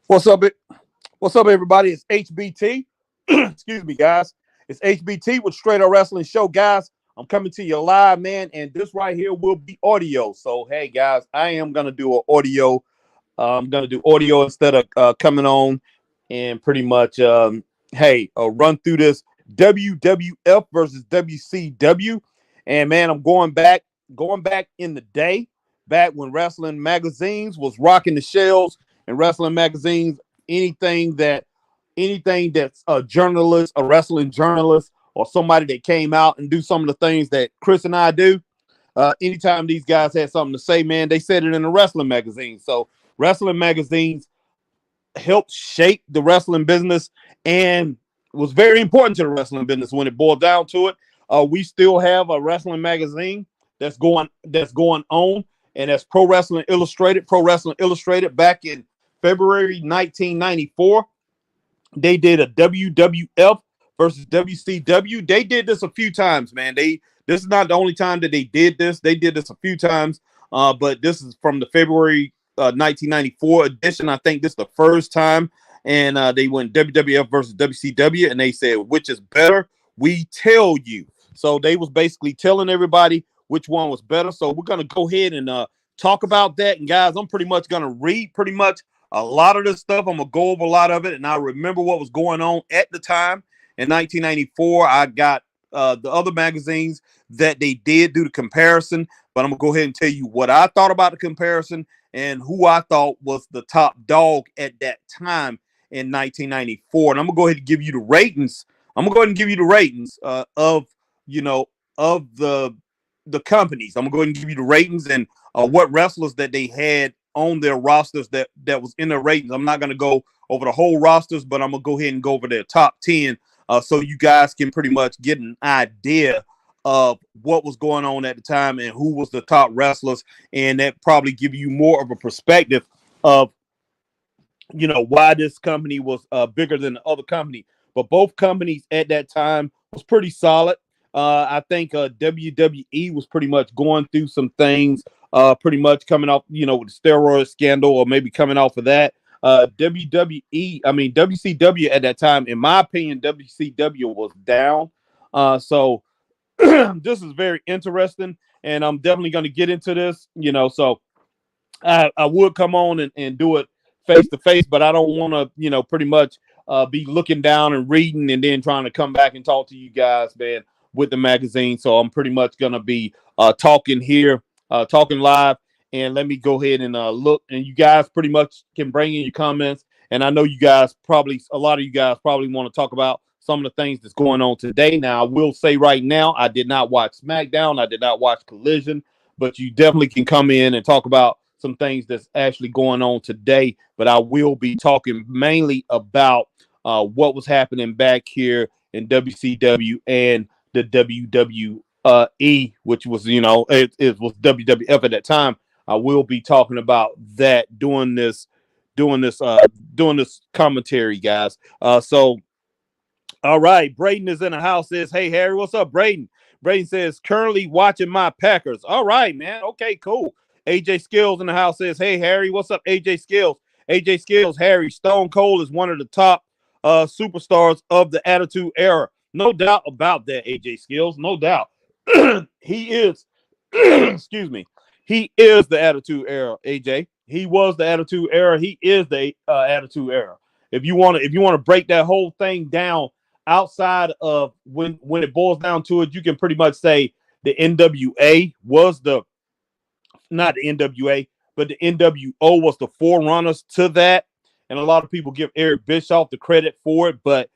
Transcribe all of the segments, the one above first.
What's up? What's up, everybody? It's HBT. Excuse me, guys. It's HBT with Straight Up Wrestling Show, guys. I'm coming to you live, man, and this right here will be audio. So, hey, guys, I am gonna do an audio. I'm gonna do audio instead of coming on and pretty much, run through this WWF versus WCW. And man, I'm going back in the day, back when wrestling magazines was rocking the shelves and wrestling magazines anything that's a journalist, a wrestling journalist, or somebody that came out and do some of the things that Chris and I do. Anytime these guys had something to say, man, they said it in a wrestling magazine. So wrestling magazines helped shape the wrestling business and was very important to the wrestling business when it boiled down to it. We still have a wrestling magazine that's going on, and that's Pro Wrestling Illustrated. Pro Wrestling Illustrated back in February 1994, they did a WWF versus WCW. They did this a few times, man. This is not the only time that they did this. They did this a few times, but this is from the February 1994 edition. I think this is the first time, and they went WWF versus WCW, and they said, which is better? We tell you. So they was basically telling everybody which one was better. So we're gonna go ahead and talk about that. And guys, I'm pretty much gonna read pretty much a lot of this stuff. I'm gonna go over a lot of it, and I remember what was going on at the time in 1994. I got the other magazines that they did do the comparison, but I'm gonna go ahead and tell you what I thought about the comparison and who I thought was the top dog at that time in 1994. And I'm gonna go ahead and give you the ratings. I'm gonna go ahead and give you the ratings of of the companies. I'm gonna go ahead and give you the ratings and what wrestlers that they had on their rosters that was in their ratings. I'm not gonna go over the whole rosters, but I'm gonna go ahead and go over their top 10 so you guys can pretty much get an idea of what was going on at the time and who was the top wrestlers, and that probably give you more of a perspective of why this company was bigger than the other company. But both companies at that time was pretty solid. I think WWE was pretty much going through some things, pretty much coming off, with the steroid scandal, or maybe coming off of that. WCW at that time, in my opinion, WCW was down. So this is very interesting, and I'm definitely going to get into this. So I would come on and do it face to face, but I don't want to, pretty much be looking down and reading and then trying to come back and talk to you guys, man, with the magazine. So I'm pretty much going to be talking here, talking live. And let me go ahead and look. And you guys pretty much can bring in your comments. And I know a lot of you guys probably want to talk about some of the things that's going on today. Now, I will say right now, I did not watch SmackDown. I did not watch Collision. But you definitely can come in and talk about some things that's actually going on today. But I will be talking mainly about what was happening back here in WCW and the WWE, which was, it was WWF at that time. I will be talking about that doing this commentary, guys. So, all right, Braden is in the house. Says, "Hey Harry, what's up, Braden?" Braden says, "Currently watching my Packers." All right, man. Okay, cool. AJ Skills in the house says, "Hey Harry, what's up, AJ Skills?" AJ Skills, Harry, Stone Cold is one of the top superstars of the Attitude Era. No doubt about that, AJ Skills. No doubt. He is. Excuse me. He is the Attitude Era, AJ. He was the Attitude Era. He is the Attitude Era. If you want to break that whole thing down outside of when it boils down to it, you can pretty much say the NWA was not the NWA, but the NWO was the forerunners to that. And a lot of people give Eric Bischoff the credit for it, but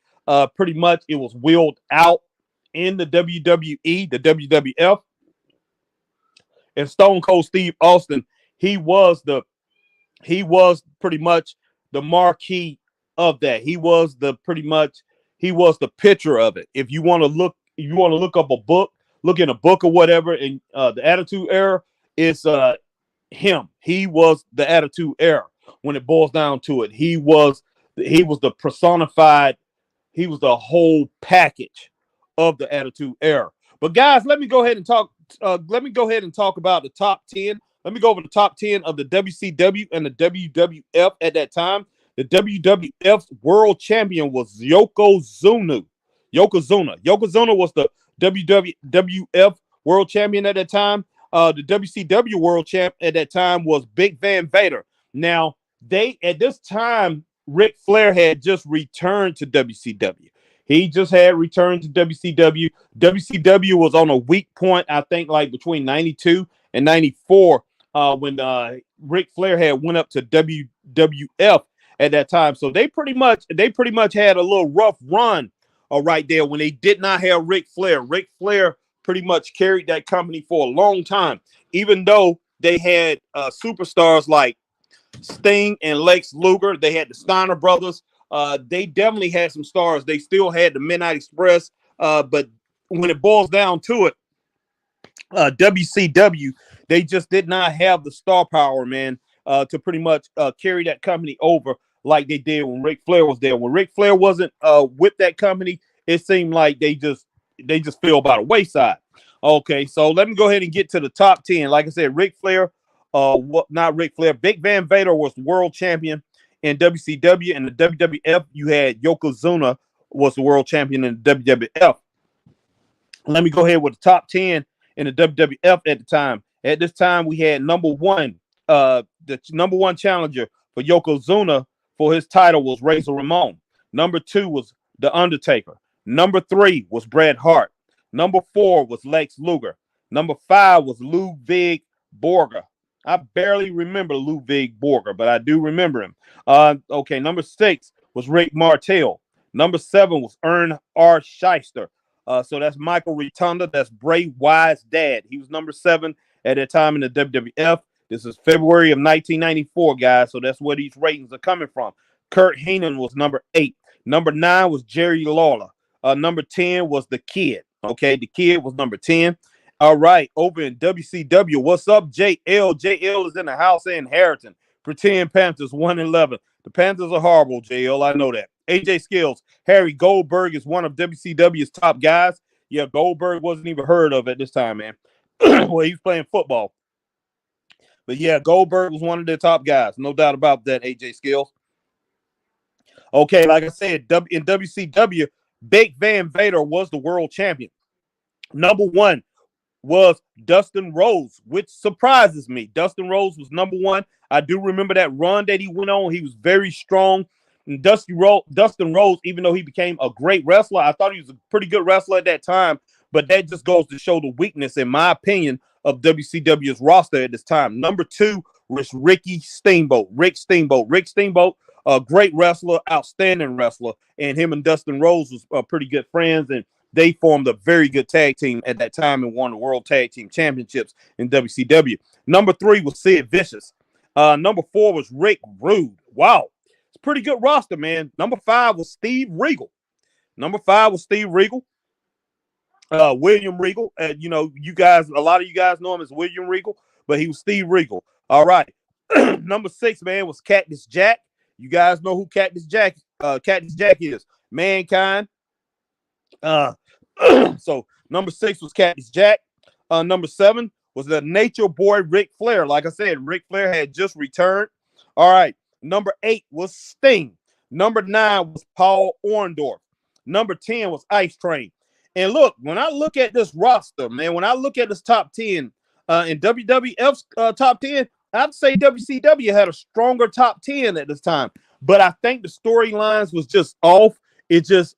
pretty much it was wheeled out in the WWE, the WWF. And Stone Cold Steve Austin, he was pretty much the marquee of that. He was the picture of it. If you want to look up a book, look in a book or whatever, in the Attitude Era, it's him. He was the Attitude Era. When it boils down to it, he was the personified. He was the whole package of the Attitude Era. But guys, let me go ahead and talk. Let me go ahead and talk about the top 10. Let me go over the top 10 of the WCW and the WWF at that time. The WWF's world champion was Yokozuna. Yokozuna was the WWF world champion at that time. The WCW world champ at that time was Big Van Vader. Now, at this time, Ric Flair had just returned to WCW. He just had returned to WCW. WCW was on a weak point, I think, like between 92 and 94, when Ric Flair had went up to WWF at that time. So they pretty much had a little rough run right there when they did not have Ric Flair. Ric Flair pretty much carried that company for a long time, even though they had superstars like Sting and Lex Luger. They had the Steiner brothers. They definitely had some stars. They still had the Midnight Express. But when it boils down to it, WCW, they just did not have the star power, man, to pretty much carry that company over like they did when Ric Flair was there. When Ric Flair wasn't with that company, it seemed like they just fell by the wayside. Okay, so let me go ahead and get to the top 10. Like I said, Big Van Vader was world champion in WCW, and the WWF, you had Yokozuna was the world champion in the WWF. Let me go ahead with the top 10 in the WWF at the time. At this time, we had the number one challenger for Yokozuna for his title was Razor Ramon. Number 2 was The Undertaker. Number 3 was Bret Hart. Number 4 was Lex Luger. Number 5 was Ludwig Borger. I barely remember Ludwig Borger, but I do remember him. Okay, number 6 was Rick Martel. Number 7 was Ern R. Shyster. So that's Michael Rotunda. That's Bray Wyatt's dad. He was number 7 at that time in the WWF. This is February of 1994, guys. So that's where these ratings are coming from. Kurt Heenan was number 8. Number 9 was Jerry Lawler. Number 10 was The Kid. Okay, The Kid was number 10. All right, over in WCW, what's up, JL? JL is in the house in Harrington. Pretend Panthers 1-11. The Panthers are horrible, JL. I know that. AJ Skills, Harry Goldberg is one of WCW's top guys. Yeah, Goldberg wasn't even heard of at this time, man. Well, he was playing football. But yeah, Goldberg was one of their top guys. No doubt about that, AJ Skills. Okay, like I said, in WCW, Big Van Vader was the world champion. Number 1 was Dustin Rhodes, which surprises me. Dustin Rhodes was number 1. I do remember that run that he went on. He was very strong. And Dustin Rhodes, even though he became a great wrestler, I thought he was a pretty good wrestler at that time. But that just goes to show the weakness, in my opinion, of WCW's roster at this time. Number 2 was Rick Steamboat, a great wrestler, outstanding wrestler. And him and Dustin Rhodes was pretty good friends. And they formed a very good tag team at that time and won the World Tag Team Championships in WCW. Number 3 was Sid Vicious. Number 4 was Rick Rude. Wow. It's a pretty good roster, man. Number 5 was Steve Regal. William Regal. A lot of you guys know him as William Regal, but he was Steve Regal. All right. Number 6, man, was Cactus Jack. You guys know who Cactus Jack is. Mankind. So number 6 was Cactus Jack. Number 7 was the Nature Boy Ric Flair. Like I said, Ric Flair had just returned. All right. Number 8 was Sting. Number 9 was Paul Orndorff. Number 10 was Ice Train. And look, when I look at this roster, man, when I look at this top 10 in WWF's top 10, I'd say WCW had a stronger top 10 at this time. But I think the storylines was just off. It just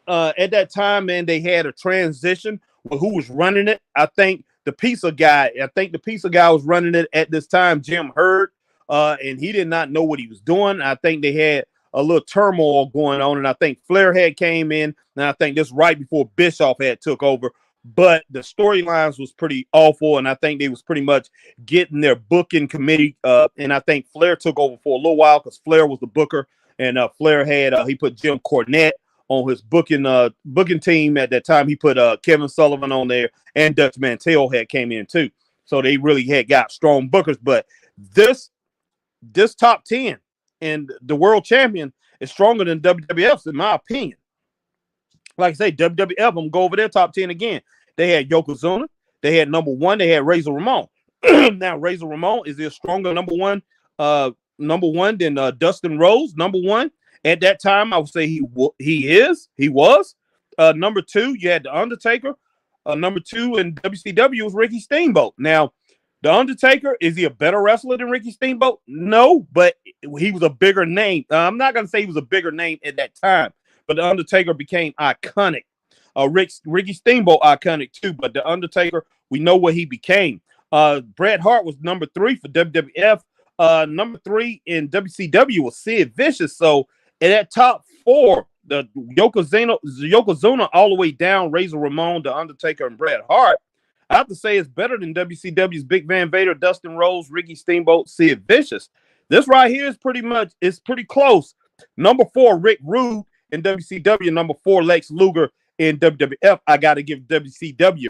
at that time, man, they had a transition with who was running it. I think the pizza guy was running it at this time, Jim Herd, and he did not know what he was doing. I think they had a little turmoil going on, and I think Flair had came in, and I think this right before Bischoff had took over. But the storylines was pretty awful, and I think they was pretty much getting their booking committee. And I think Flair took over for a little while because Flair was the booker, and Flair had he put Jim Cornette on his booking team at that time. He put Kevin Sullivan on there, and Dutch Mantell had came in too. So they really had got strong bookers. But this top 10 and the world champion is stronger than WWF's, in my opinion. Like I say, WWF, I'm going to go over their top 10 again. They had Yokozuna. They had number 1. They had Razor Ramon. Now, Razor Ramon is their stronger number 1 number one. Then Dustin Rhodes, number one. At that time, I would say he was. Number two, you had The Undertaker. Number two in WCW was Ricky Steamboat. Now, The Undertaker, is he a better wrestler than Ricky Steamboat? No, but he was a bigger name. I'm not going to say he was a bigger name at that time, but The Undertaker became iconic. Ricky Steamboat, iconic too, but The Undertaker, we know what he became. Bret Hart was number three for WWF. Number three in WCW was Sid Vicious. So in that top four, the Yokozuna all the way down, Razor Ramon, The Undertaker, and Bret Hart, I have to say it's better than WCW's Big Van Vader, Dustin Rhodes, Ricky Steamboat, Sid Vicious. This right here is pretty close. Number four, Rick Rude in WCW. Number four, Lex Luger in WWF. I got to give WCW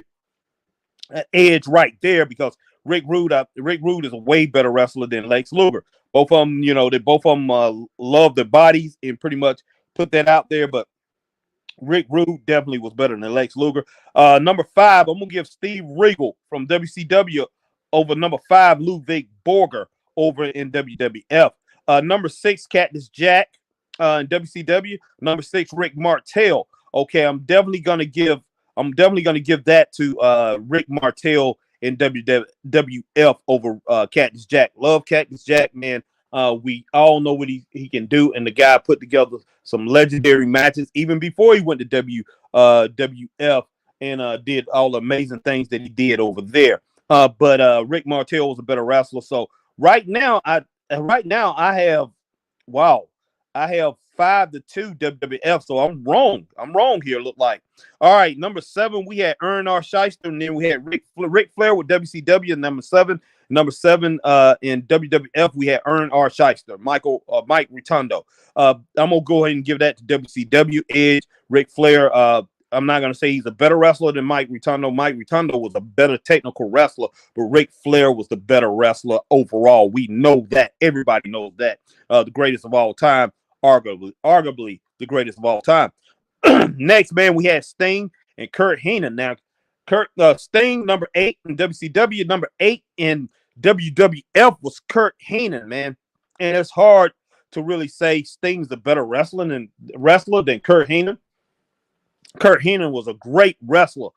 an edge right there because Rick Rude is a way better wrestler than Lex Luger. Both of them, they both of them love their bodies and pretty much put that out there. But Rick Rude definitely was better than Lex Luger. Number five, I'm gonna give Steve Regal from WCW over number five, Ludwig Borger over in WWF. Number six, Cactus Jack in WCW. Number six, Rick Martel. Okay, I'm definitely gonna give that to Rick Martel in WWF over Cactus Jack. Love Cactus Jack, man. We all know what he can do, and the guy put together some legendary matches even before he went to WWF and did all the amazing things that he did over there. But Rick Martel was a better wrestler. So right now I have 5-2 WWF. So I'm wrong. Here. Look like. All right, number seven, we had Earn R. Shyster, and then we had Ric Flair with WCW. Number seven in WWF, we had Earn R. Shyster, Mike Rotundo. I'm gonna go ahead and give that to WCW. Edge, Ric Flair. I'm not gonna say he's a better wrestler than Mike Rotundo. Mike Rotundo was a better technical wrestler, but Ric Flair was the better wrestler overall. We know that. Everybody knows that. The greatest of all time. Arguably the greatest of all time. Next, man, we had Sting and Kurt Heenan. Now, Sting, number 8 in WCW, number 8 in WWF was Kurt Heenan, man. And it's hard to really say Sting's the better wrestler than Kurt Heenan. Kurt Heenan was a great wrestler.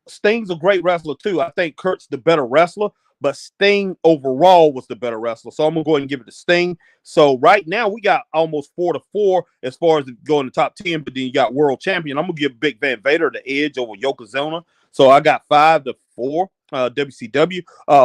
Sting's a great wrestler too. I think Kurt's the better wrestler, but Sting overall was the better wrestler. So I'm going to go ahead and give it to Sting. So right now we got almost 4-4 as far as going to top 10, but then you got world champion. I'm going to give Big Van Vader the edge over Yokozuna. So I got 5-4 WCW.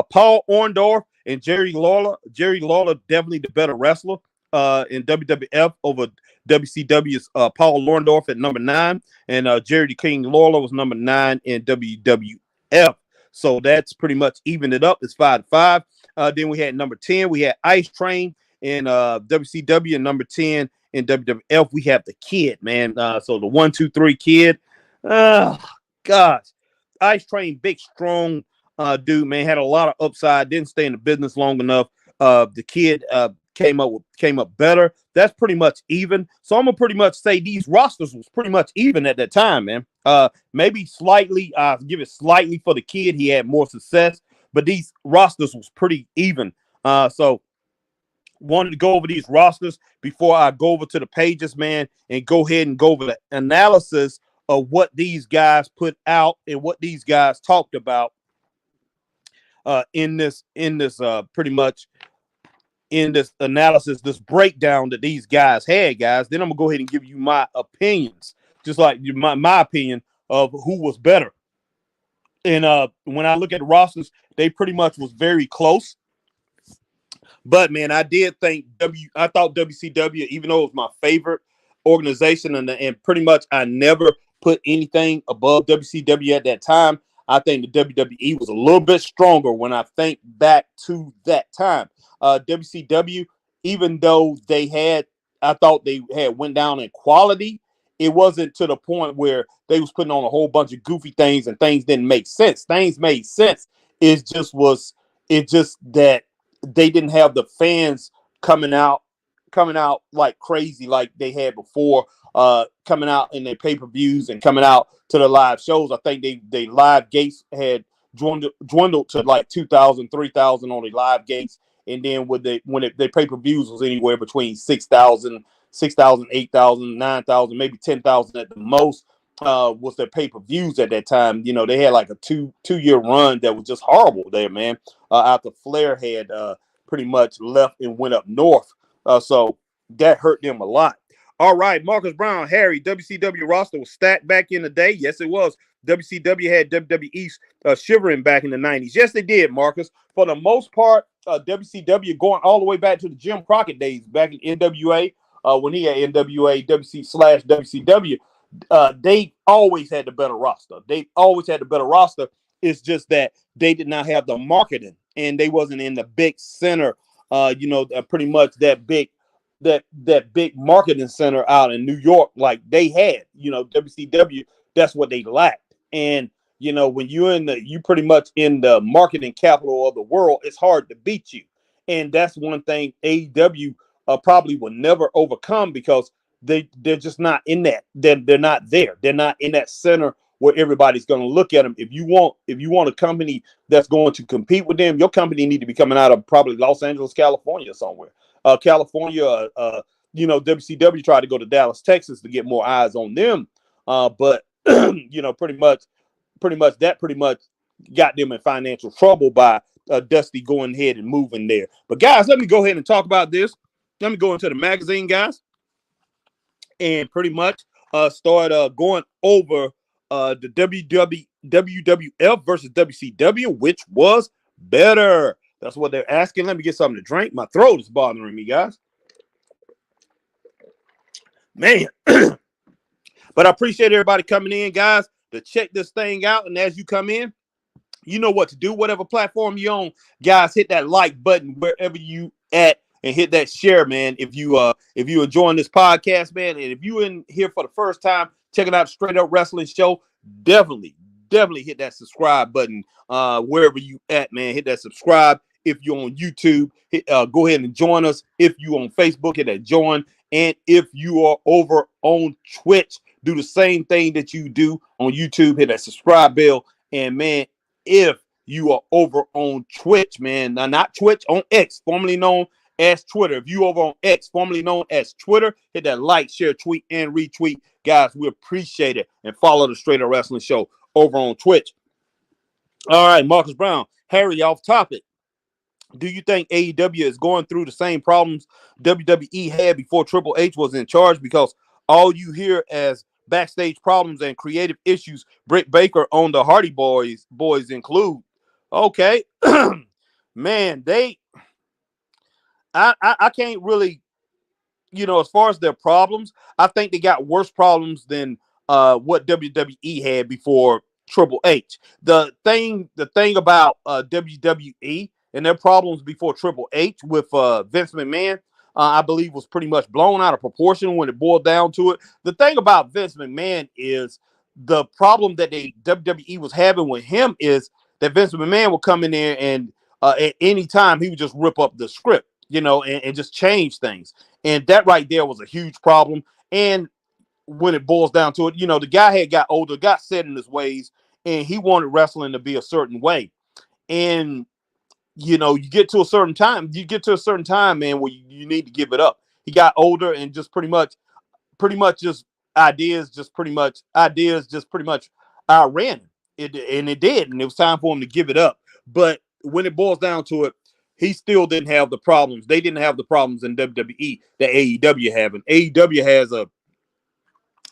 Paul Orndorff and Jerry Lawler. Jerry Lawler definitely the better wrestler in WWF over WCW's Paul Orndorff at number 9. And Jerry the King Lawler was number 9 in WWF. So that's pretty much evened it up. It's 5-5. Then we had number 10. We had Ice Train in WCW, and number 10 in WWF. We have the Kid, man. So the 1, 2, 3 Kid. Oh, gosh. Ice Train, big, strong dude, man. Had a lot of upside. Didn't stay in the business long enough. The Kid came up better. That's pretty much even. So I'm gonna pretty much say these rosters was pretty much even at that time, man. Maybe slightly, give it slightly for the Kid. He had more success, but these rosters was pretty even. So wanted to go over these rosters before I go over to the pages, man, and go ahead and go over the analysis of what these guys put out and what these guys talked about in this pretty much in this analysis, this breakdown that these guys had, guys. Then I'm gonna go ahead and give you my opinions, just like my opinion of who was better. And when I look at the rosters, they pretty much was very close. But man, I did think I thought WCW, even though it was my favorite organization, and pretty much I never put anything above WCW at that time. I think the WWE was a little bit stronger when I think back to that time. WCW, even though I thought they had went down in quality, it wasn't to the point where they was putting on a whole bunch of goofy things and things didn't make sense. Things made sense. It just that they didn't have the fans coming out like crazy like they had before, coming out in their pay-per-views and coming out to the live shows. I think they live gates had dwindled to like 2,000, 3,000 on the live gates. and then their pay-per-views was anywhere between 6,000, 8,000, 9,000, maybe 10,000 at the most, was their pay-per-views at that time. You know, they had like a two-year run that was just horrible there, man. After Flair had pretty much left and went up north. So that hurt them a lot. All right, Marcus Brown, Harry, WCW roster was stacked back in the day. Yes, it was. WCW had WWE shivering back in the 90s. Yes, they did, Marcus. For the most part, WCW going all the way back to the Jim Crockett days back in NWA, when he had NWA, WC/WCW, they always had the better roster. They always had the better roster. It's just that they did not have the marketing, and they wasn't in the big center, pretty much that big marketing center out in New York like they had. WCW, that's what they lacked. And when you pretty much in the marketing capital of the world, it's hard to beat you. And that's one thing AEW probably will never overcome, because they're just not in that. They're not there. They're not in that center where everybody's going to look at them. If you want a company that's going to compete with them, your company need to be coming out of probably Los Angeles, California, somewhere. California, WCW tried to go to Dallas, Texas to get more eyes on them, but pretty much got them in financial trouble by Dusty going ahead and moving there. But guys, let me go ahead and talk about this. Let me go into the magazine, guys, and pretty much start going over the WWF versus WCW, which was better. That's what they're asking. Let me get something to drink. My throat is bothering me, guys. Man. But I appreciate everybody coming in, guys, to check this thing out. And as you come in, you know what to do. Whatever platform you're on, guys, hit that like button wherever you at, and hit that share, man. If you enjoying this podcast, man, and if you in here for the first time checking out Straight Up Wrestling Show, definitely hit that subscribe button wherever you at, man. Hit that subscribe. If you're on YouTube, go ahead and join us. If you on Facebook, hit that join. And if you are over on Twitch, do the same thing that you do on YouTube. Hit that subscribe bell. And man, if you are over on Twitch, man, now not Twitch, on X, formerly known as Twitter. If you over on X, formerly known as Twitter, hit that like, share, tweet, and retweet. Guys, we appreciate it. And follow the Straight Up Wrestling Show over on Twitch. All right, Marcus Brown. Harry, off topic. Do you think AEW is going through the same problems WWE had before Triple H was in charge? Because all you hear as backstage problems and creative issues Britt Baker on the Hardy Boys include. Okay. Man, I can't really, as far as their problems, I think they got worse problems than what WWE had before Triple H. The thing about WWE and their problems before Triple H with Vince McMahon, I believe, was pretty much blown out of proportion when it boiled down to it. The thing about Vince McMahon is the problem that WWE was having with him is that Vince McMahon would come in there and at any time he would just rip up the script, and just change things. And that right there was a huge problem. And when it boils down to it, the guy had got older, got set in his ways, and he wanted wrestling to be a certain way. And you get to a certain time, man, where you need to give it up. He got older, and just pretty much just ideas just pretty much outran it, and it did, and it was time for him to give it up. But when it boils down to it, he still didn't have the problems. They didn't have the problems in WWE that AEW have. And AEW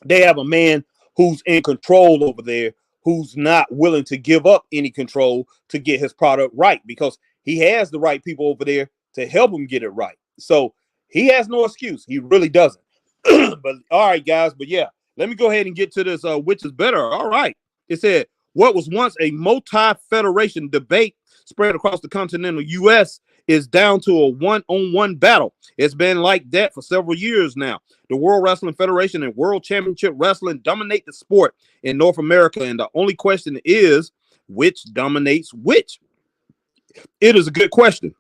they have a man who's in control over there, who's not willing to give up any control to get his product right, because he has the right people over there to help him get it right. So he has no excuse. He really doesn't. But all right, guys. But yeah, let me go ahead and get to this. Which is better? All right. It said, what was once a multi-federation debate spread across the continental U.S. is down to a one-on-one battle. It's been like that for several years now. The World Wrestling Federation and World Championship Wrestling dominate the sport in North America, and the only question is, which dominates which? It is a good question.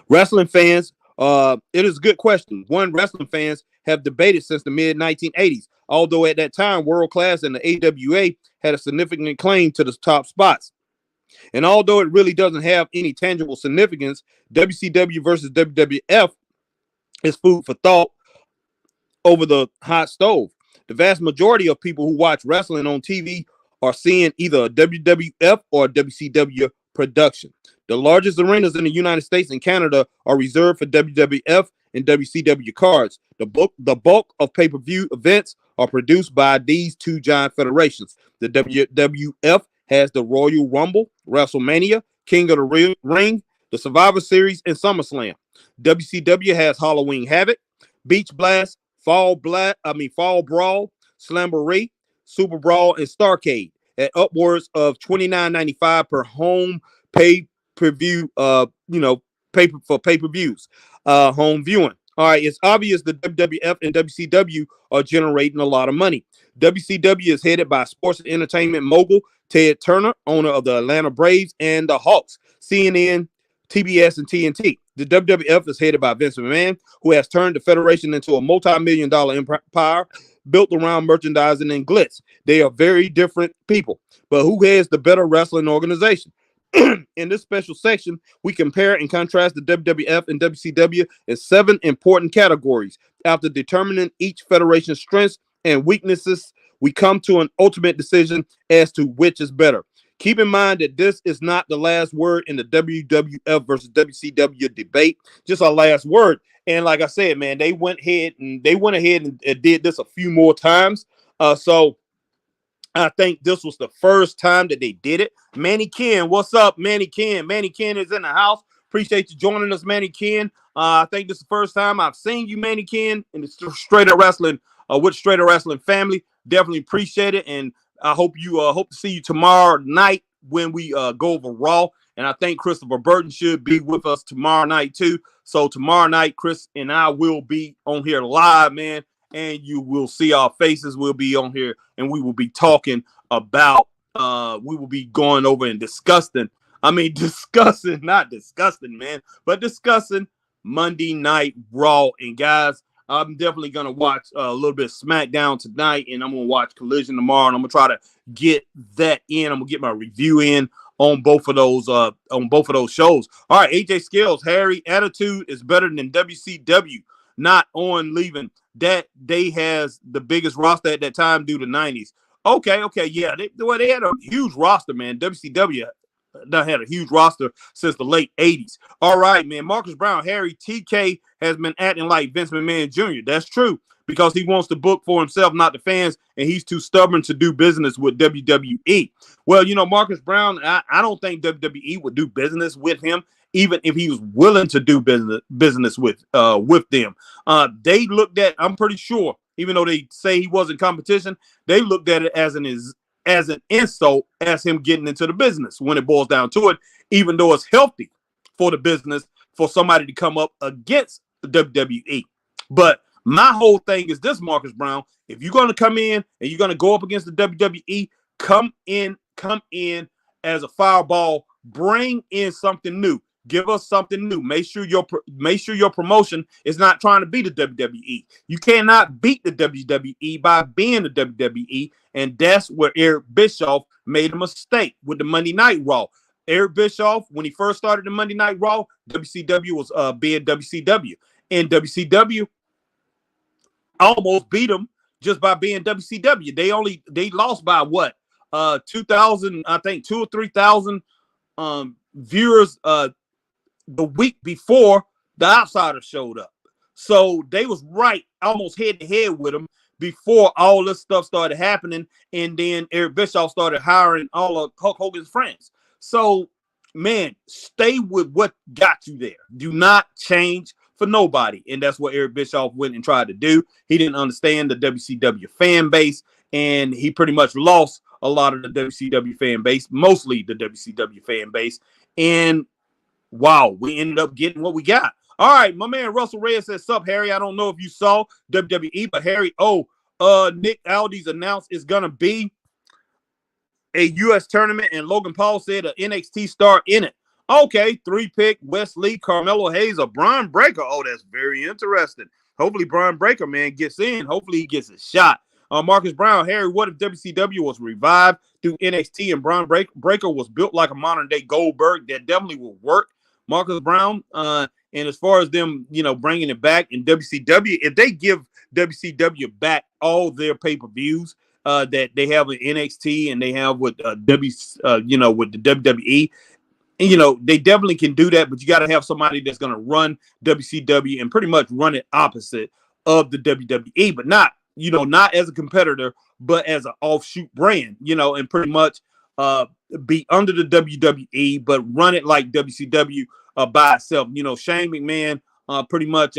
Wrestling fans, it is a good question. Wrestling fans have debated since the mid-1980s, although at that time, World Class and the AWA had a significant claim to the top spots. And although it really doesn't have any tangible significance, WCW versus WWF is food for thought over the hot stove. The vast majority of people who watch wrestling on TV are seeing either a WWF or a WCW production. The largest arenas in the United States and Canada are reserved for WWF and WCW cards. The bulk of pay-per-view events are produced by these two giant federations. The WWF has the Royal Rumble, WrestleMania, King of the Ring, the Survivor Series, and SummerSlam. WCW has Halloween Havoc, Beach Blast, Fall Brawl, Slamboree, Super Brawl, and Starcade at upwards of $29.95 per home pay-per-view, pay-per-views, home viewing. All right, it's obvious the WWF and WCW are generating a lot of money. WCW is headed by sports and entertainment mogul Ted Turner, owner of the Atlanta Braves and the Hawks, CNN, TBS, and TNT. The WWF is headed by Vince McMahon, who has turned the Federation into a multi-million-dollar empire built around merchandising and glitz. They are very different people, but who has the better wrestling organization? In this special section, we compare and contrast the WWF and WCW in 7 important categories. After determining each federation's strengths and weaknesses, we come to an ultimate decision as to which is better. Keep in mind that this is not the last word in the WWF versus WCW debate, just our last word. And like I said, man, they went ahead and did this a few more times. So I think this was the first time that they did it. Manny Ken, what's up, Manny Ken? Manny Ken is in the house. Appreciate you joining us, Manny Ken. I think this is the first time I've seen you, Manny Ken, in the Straight Up Wrestling with Straight Up Wrestling family. Definitely appreciate it, and I hope to see you tomorrow night when we go over Raw. And I think Christopher Burton should be with us tomorrow night too. So tomorrow night, Chris and I will be on here live, man. And you will see our faces. We'll be on here and we will be talking about, we will be going over and discussing, not disgusting, man, but discussing Monday Night Raw. And guys, I'm definitely going to watch a little bit of SmackDown tonight, and I'm going to watch Collision tomorrow, and I'm going to try to get that in. I'm going to get my review in on both of those shows. All right, AJ Skills, Harry, attitude is better than WCW, not on leaving. That they has the biggest roster at that time due to 90s. Okay, yeah. They had a huge roster, man. WCW done had a huge roster since the late 80s. All right, man. Marcus Brown, Harry, TK has been acting like Vince McMahon Jr. That's true, because he wants to book for himself, not the fans, and he's too stubborn to do business with WWE. Well, Marcus Brown, I don't think WWE would do business with him, even if he was willing to do business with them. They looked at, I'm pretty sure, even though they say he wasn't competition, they looked at it as an insult as him getting into the business when it boils down to it, even though it's healthy for the business for somebody to come up against the WWE. But my whole thing is this, Marcus Brown, if you're going to come in and you're going to go up against the WWE, come in as a fireball, bring in something new. Give us something new. Make sure your promotion is not trying to be the WWE. You cannot beat the WWE by being the WWE, and that's where Eric Bischoff made a mistake with the Monday Night Raw. Eric Bischoff, when he first started the Monday Night Raw, WCW was being WCW, and WCW almost beat them just by being WCW. They lost by what? 2,000, I think 2,000 or 3,000 viewers the week before the Outsiders showed up. So they was right almost head to head with them before all this stuff started happening. And then Eric Bischoff started hiring all of Hulk Hogan's friends. So, man, stay with what got you there. Do not change for nobody. And that's what Eric Bischoff went and tried to do. He didn't understand the WCW fan base, and he pretty much lost a lot of the WCW fan base, mostly the WCW fan base. And wow, we ended up getting what we got. All right, my man Russell Red says, "Sup, Harry? I don't know if you saw WWE, but Harry, Nick Aldis announced it's gonna be a U.S. tournament, and Logan Paul said an NXT star in it. Okay, 3-pick Wesley, Carmelo Hayes, or Brian Breaker. Oh, that's very interesting. Hopefully, Brian Breaker, man, gets in. Hopefully, he gets a shot. Marcus Brown, Harry, what if WCW was revived through NXT and Braun Breaker was built like a modern day Goldberg? That definitely will work. Marcus Brown, and as far as them, bringing it back in WCW, if they give WCW back all their pay-per-views that they have with NXT and they have with with the WWE, and, they definitely can do that, but you got to have somebody that's going to run WCW and pretty much run it opposite of the WWE, but not as a competitor, but as an offshoot brand, and pretty much be under the WWE, but run it like WCW by itself. Shane McMahon pretty much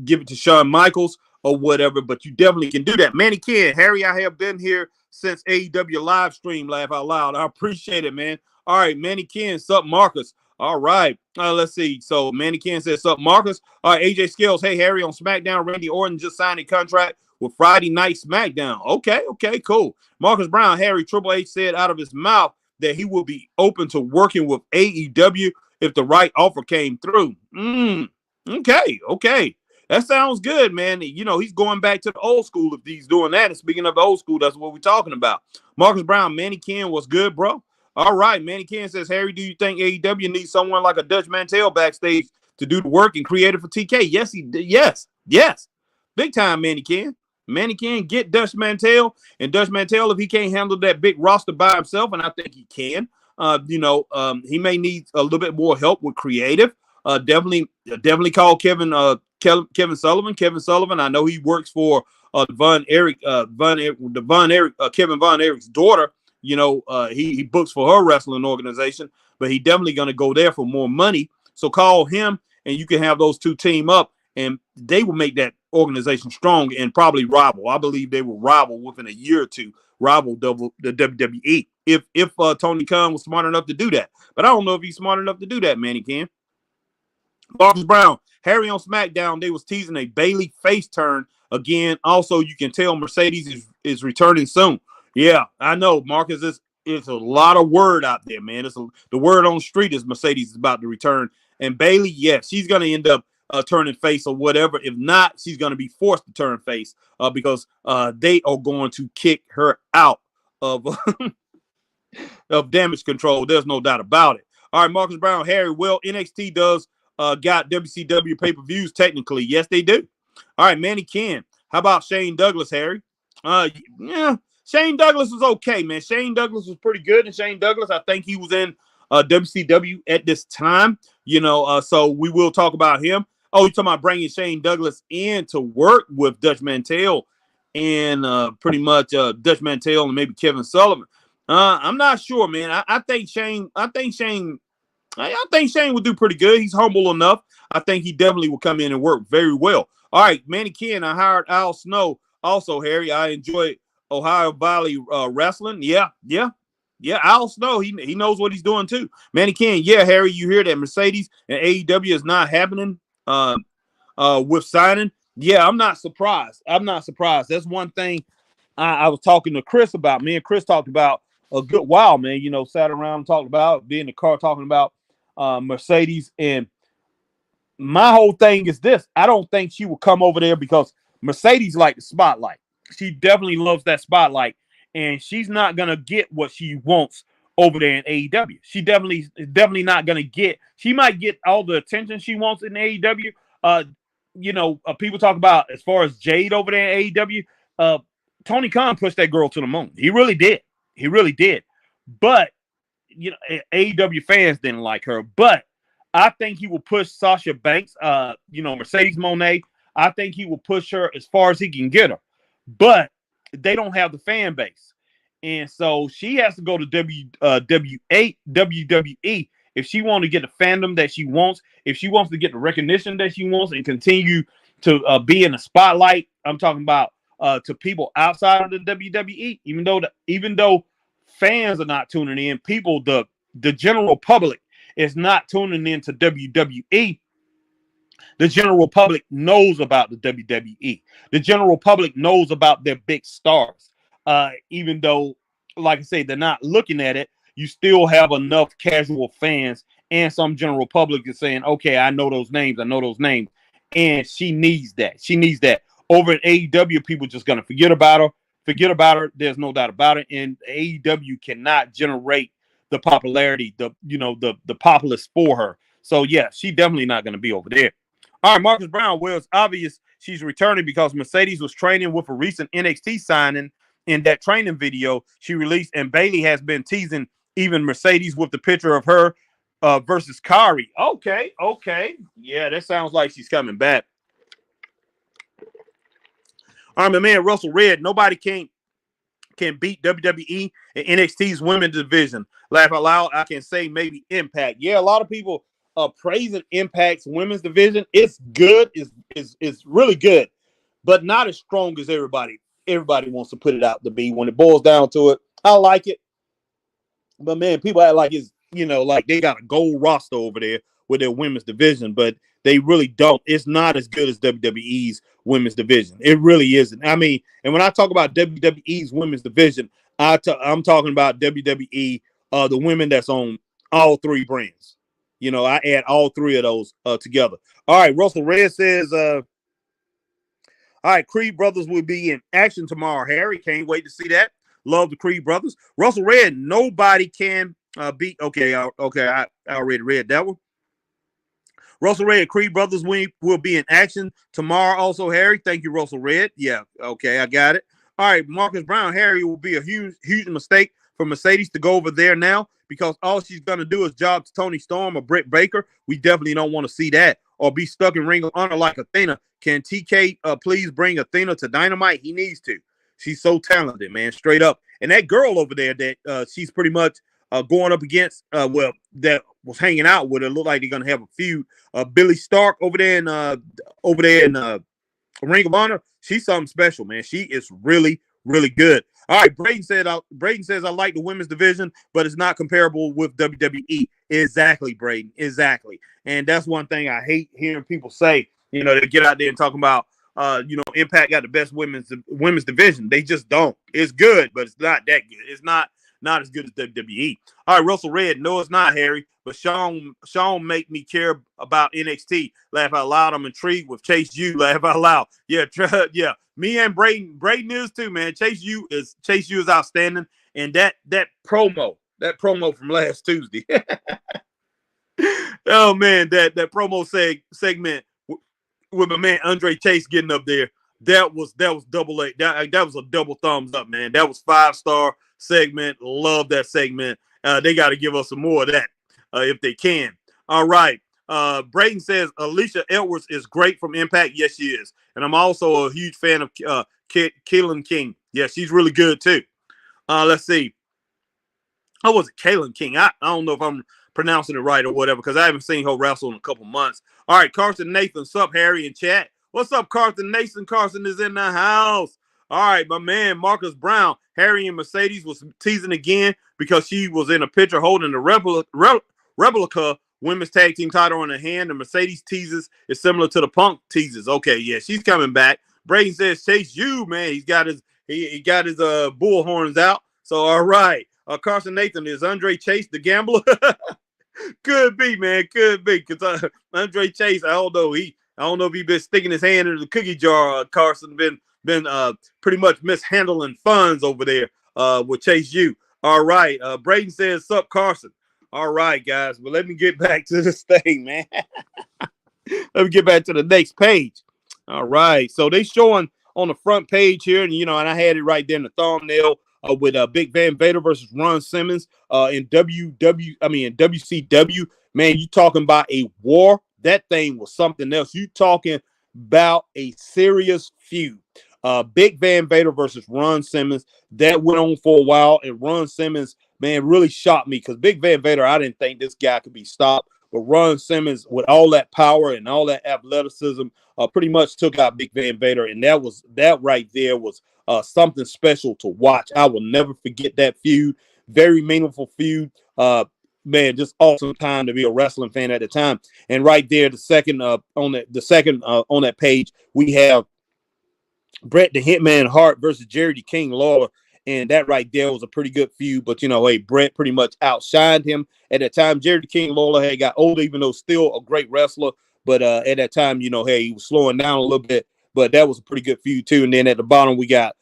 give it to Shawn Michaels or whatever, but you definitely can do that. Manny Ken, Harry, I have been here since AEW live stream, laugh out loud. I appreciate it, man. All right, Manny Ken, sup, Marcus. All right, let's see. So Manny Ken says, sup, Marcus. All right, AJ Scales, hey, Harry, on SmackDown, Randy Orton just signed a contract with Friday Night SmackDown. Okay, cool. Marcus Brown, Harry, Triple H said out of his mouth that he will be open to working with AEW if the right offer came through. Okay. That sounds good, man. He's going back to the old school if he's doing that. And speaking of the old school, that's what we're talking about. Marcus Brown, Manny Ken, what's good, bro? All right, Manny Ken says, Harry, do you think AEW needs someone like a Dutch Mantel backstage to do the work and create it for TK? Yes, he did. Yes. Big time, Manny Ken. Manny Ken, get Dutch Mantel. And Dutch Mantel, if he can't handle that big roster by himself, and I think he can, he may need a little bit more help with creative. Definitely call Kevin Sullivan. Kevin Sullivan, I know he works for Kevin Von Erich's daughter. He books for her wrestling organization, but he definitely going to go there for more money. So call him, and you can have those two team up, and they will make that organization strong and probably rival. I believe they will rival within a year or two, rival the WWE. If Tony Khan was smart enough to do that, but I don't know if he's smart enough to do that, man. He can. Marcus Brown, Harry on SmackDown, they was teasing a Bayley face turn again. Also, you can tell Mercedes is returning soon. Yeah, I know, Marcus. It's a lot of word out there, man. The word on the street is Mercedes is about to return, and Bayley, yes, she's going to end up turning face or whatever. If not, she's going to be forced to turn face because they are going to kick her out of of Damage Control. There's no doubt about it. All right, Marcus Brown, Harry. Well, NXT does got WCW pay-per-views technically. Yes, they do. All right, Manny Ken. How about Shane Douglas, Harry? Yeah, Shane Douglas was okay, man. Shane Douglas was pretty good, and Shane Douglas, I think he was in WCW at this time. So we will talk about him. Oh, you're talking about bringing Shane Douglas in to work with Dutch Mantel and pretty much Dutch Mantel and maybe Kevin Sullivan. I'm not sure, man. I think Shane would do pretty good. He's humble enough. I think he definitely will come in and work very well. All right, Manny Ken, I hired Al Snow. Also, Harry, I enjoy Ohio Valley wrestling. Yeah. Al Snow, he knows what he's doing too. Manny Ken, yeah, Harry, you hear that Mercedes and AEW is not happening with signing. Yeah, I'm not surprised. That's one thing I was talking to Chris about. Me and Chris talked about a good while, man. Sat around and talked about, being in the car talking about Mercedes. And my whole thing is this. I don't think she will come over there because Mercedes like the spotlight. She definitely loves that spotlight. And she's not going to get what she wants over there in AEW. She definitely not going to get. She might get all the attention she wants in AEW. People talk about as far as Jade over there in AEW. Tony Khan pushed that girl to the moon. He really did. But AEW fans didn't like her. But I think he will push Sasha Banks, Mercedes Moné. I think he will push her as far as he can get her. But they don't have the fan base. And so she has to go to WWE if she wants to get the fandom that she wants, if she wants to get the recognition that she wants and continue to be in the spotlight. I'm talking about to people outside of the WWE, even though fans are not tuning in, people, the general public is not tuning in to WWE. The general public knows about the WWE. The general public knows about their big stars. Even though, like I say, they're not looking at it, you still have enough casual fans and some general public is saying, okay, I know those names. And she needs that. Over at AEW, people just going to forget about her. Forget about her. There's no doubt about it. And AEW cannot generate the popularity, the populace for her. So yeah, she definitely not going to be over there. All right, Marcus Brown. Well, it's obvious she's returning because Mercedes was training with a recent NXT signing. In that training video she released, and Bailey has been teasing even Mercedes with the picture of her versus Kari. Okay, yeah, that sounds like she's coming back. All right, my man Russell Red. Nobody can beat WWE and NXT's women's division. Laugh out loud. I can say maybe Impact. Yeah, a lot of people are praising Impact's women's division. It's good. It's really good, but not as strong as everybody wants to put it out to be. When it boils down to it, I like it, but man, people act like it's like they got a gold roster over there with their women's division, but they really don't. It's not as good as WWE's women's division. It really isn't. I mean, and when I talk about WWE's women's division, I'm talking about WWE, the women that's on all three brands. I add all three of those together. All right, Russell Red says, all right, Creed Brothers will be in action tomorrow. Harry, can't wait to see that. Love the Creed Brothers. Russell Red, nobody can beat. Okay, I already read that one. Russell Red, Creed Brothers will be in action tomorrow. Also, Harry, thank you, Russell Red. Yeah, okay, I got it. All right, Marcus Brown, Harry, will be a huge mistake for Mercedes to go over there now because all she's going to do is job to Toni Storm or Britt Baker. We definitely don't want to see that or be stuck in Ring of Honor like Athena. Can TK please bring Athena to Dynamite? He needs to. She's so talented, man, straight up. And that girl over there that she's pretty much going up against, that was hanging out with her, look like they're going to have a feud. Billy Stark over there in Ring of Honor, she's something special, man. She is really, really good. All right, Braden says I like the women's division, but it's not comparable with WWE. Exactly, Braden. Exactly. And that's one thing I hate hearing people say, they get out there and talk about Impact got the best women's division. They just don't. It's good, but it's not that good. It's not as good as WWE. All right, Russell Red. No, it's not, Harry. But Sean make me care about NXT. Laugh out loud. I'm intrigued with Chase U. Laugh out loud. Yeah, yeah. Me and Braden is too, man. Chase U is outstanding. And that promo from last Tuesday. Oh man, that promo segment with my man Andre Chase getting up there. That was double A. That was a double thumbs up, man. That was 5-star segment. Love that segment. They got to give us some more of that if they can. All right. Brayton says Alicia Edwards is great from Impact. Yes, she is. And I'm also a huge fan of Kaylin King. Yeah, she's really good too. Let's see. How was it? Kaylin King. I don't know if I'm pronouncing it right or whatever because I haven't seen her wrestle in a couple months. All right, Carson Nathan. Sup, Harry in chat. What's up, Carson Nathan? Carson is in the house. All right, my man, Marcus Brown. Harry and Mercedes was teasing again because she was in a picture holding the replica women's tag team title in her hand. The Mercedes teases is similar to the Punk teases. Okay, yeah, she's coming back. Brayden says, Chase you, man. He got his bull horns out. So, all right. Carson Nathan, is Andre Chase the gambler? Could be, man. Could be. Because Andre Chase, I don't know if he's been sticking his hand into the cookie jar. Carson been pretty much mishandling funds over there with Chase U. All right. Brayden says, sup, Carson. All right, guys. Well, let me get back to this thing, man. Let me get back to the next page. All right. So they showing on the front page here, and I had it right there in the thumbnail with Big Van Vader versus Ron Simmons in WCW. Man, you talking about a war? That thing was something else. You talking about a serious feud. Big Van Vader versus Ron Simmons. That went on for a while, and Ron Simmons, man, really shocked me because Big Van Vader, I didn't think this guy could be stopped. But Ron Simmons, with all that power and all that athleticism, pretty much took out Big Van Vader, and that right there was something special to watch. I will never forget that feud. Very meaningful feud. Man, just awesome time to be a wrestling fan at the time. And right there, the second on that page, we have Bret the Hitman Hart versus Jerry the King Lawler. And that right there was a pretty good feud. But, hey, Bret pretty much outshined him at that time. Jerry the King Lawler had got older, even though still a great wrestler. But at that time, he was slowing down a little bit. But that was a pretty good feud, too. And then at the bottom, we got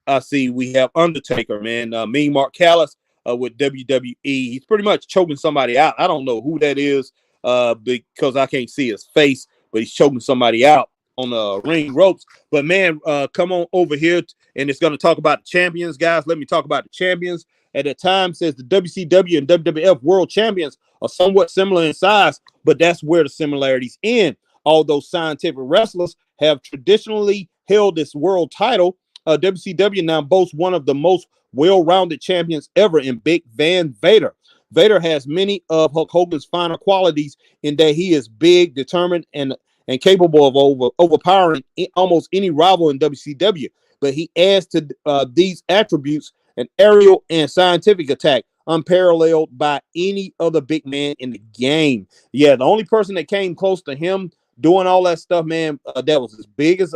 I see we have Undertaker, man. Mean Mark Callis with WWE. He's pretty much choking somebody out. I don't know who that is because I can't see his face, but he's choking somebody out on the ring ropes. But man, come on over here, and it's going to talk about the champions, guys. Let me talk about the champions. At the time, says the WCW and WWF World Champions are somewhat similar in size, but that's where the similarities end. Although scientific wrestlers have traditionally held this world title, WCW now boasts one of the most well-rounded champions ever in Big Van Vader. Vader has many of Hulk Hogan's final qualities in that he is big, determined, and capable of overpowering almost any rival in WCW. But he adds to these attributes an aerial and scientific attack unparalleled by any other big man in the game. Yeah, the only person that came close to him doing all that stuff, man, that was as big as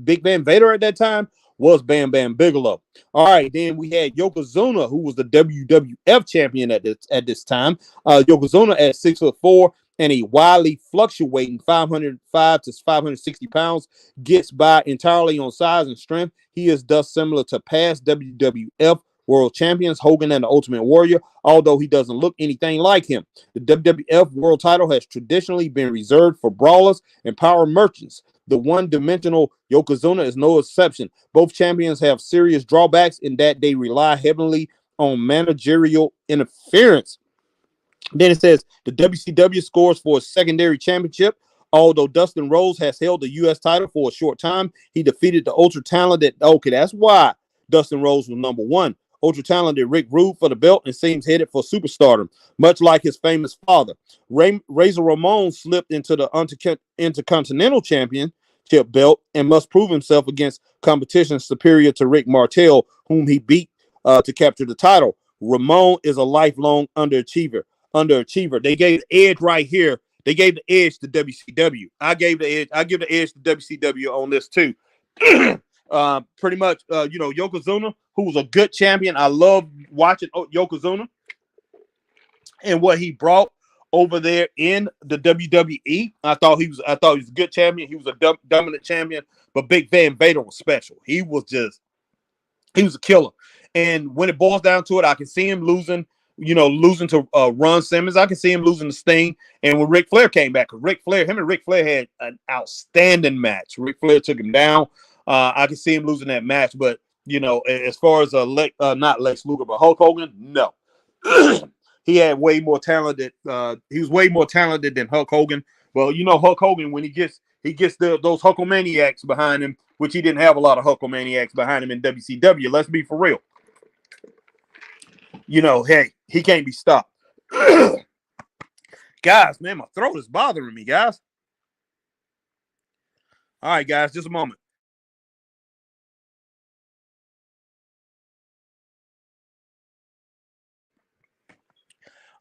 Big Van Vader at that time was Bam Bam Bigelow. All right, then we had Yokozuna, who was the WWF champion at this time. Yokozuna at 6'4" and a wildly fluctuating 505 to 560 pounds, gets by entirely on size and strength. He is thus similar to past WWF World Champions Hogan and the Ultimate Warrior, although he doesn't look anything like him. The WWF World title has traditionally been reserved for brawlers and power merchants. The one-dimensional Yokozuna is no exception. Both champions have serious drawbacks in that they rely heavily on managerial interference. Then it says the WCW scores for a secondary championship. Although Dustin Rhodes has held the U.S. title for a short time, he defeated the ultra-talented, okay, that's why Dustin Rhodes was number one, ultra-talented Rick Rude for the belt and seems headed for superstardom, much like his famous father. Razor Ramon slipped into the Intercontinental Championship belt and must prove himself against competition superior to Rick Martel, whom he beat to capture the title. Ramon is a lifelong underachiever. They gave the edge right here. They gave the edge to WCW. I give the edge to WCW on this too. Pretty much, Yokozuna, who was a good champion. I love watching Yokozuna and what he brought over there in the WWE. I thought he was a good champion. He was a dominant champion, but Big Van Vader was special. He was a killer. And when it boils down to it, I can see him losing to Ron Simmons. I can see him losing to Sting. And when Ric Flair came back, him and Ric Flair had an outstanding match. Ric Flair took him down. I can see him losing that match. But, as far as not Lex Luger, but Hulk Hogan, no. He had way more talented. He was way more talented than Hulk Hogan. Well, Hulk Hogan, when he gets those Hulkamaniacs behind him, which he didn't have a lot of Hulkamaniacs behind him in WCW. Let's be for real. Hey, he can't be stopped. Guys, man, my throat is bothering me, guys. All right, guys, just a moment.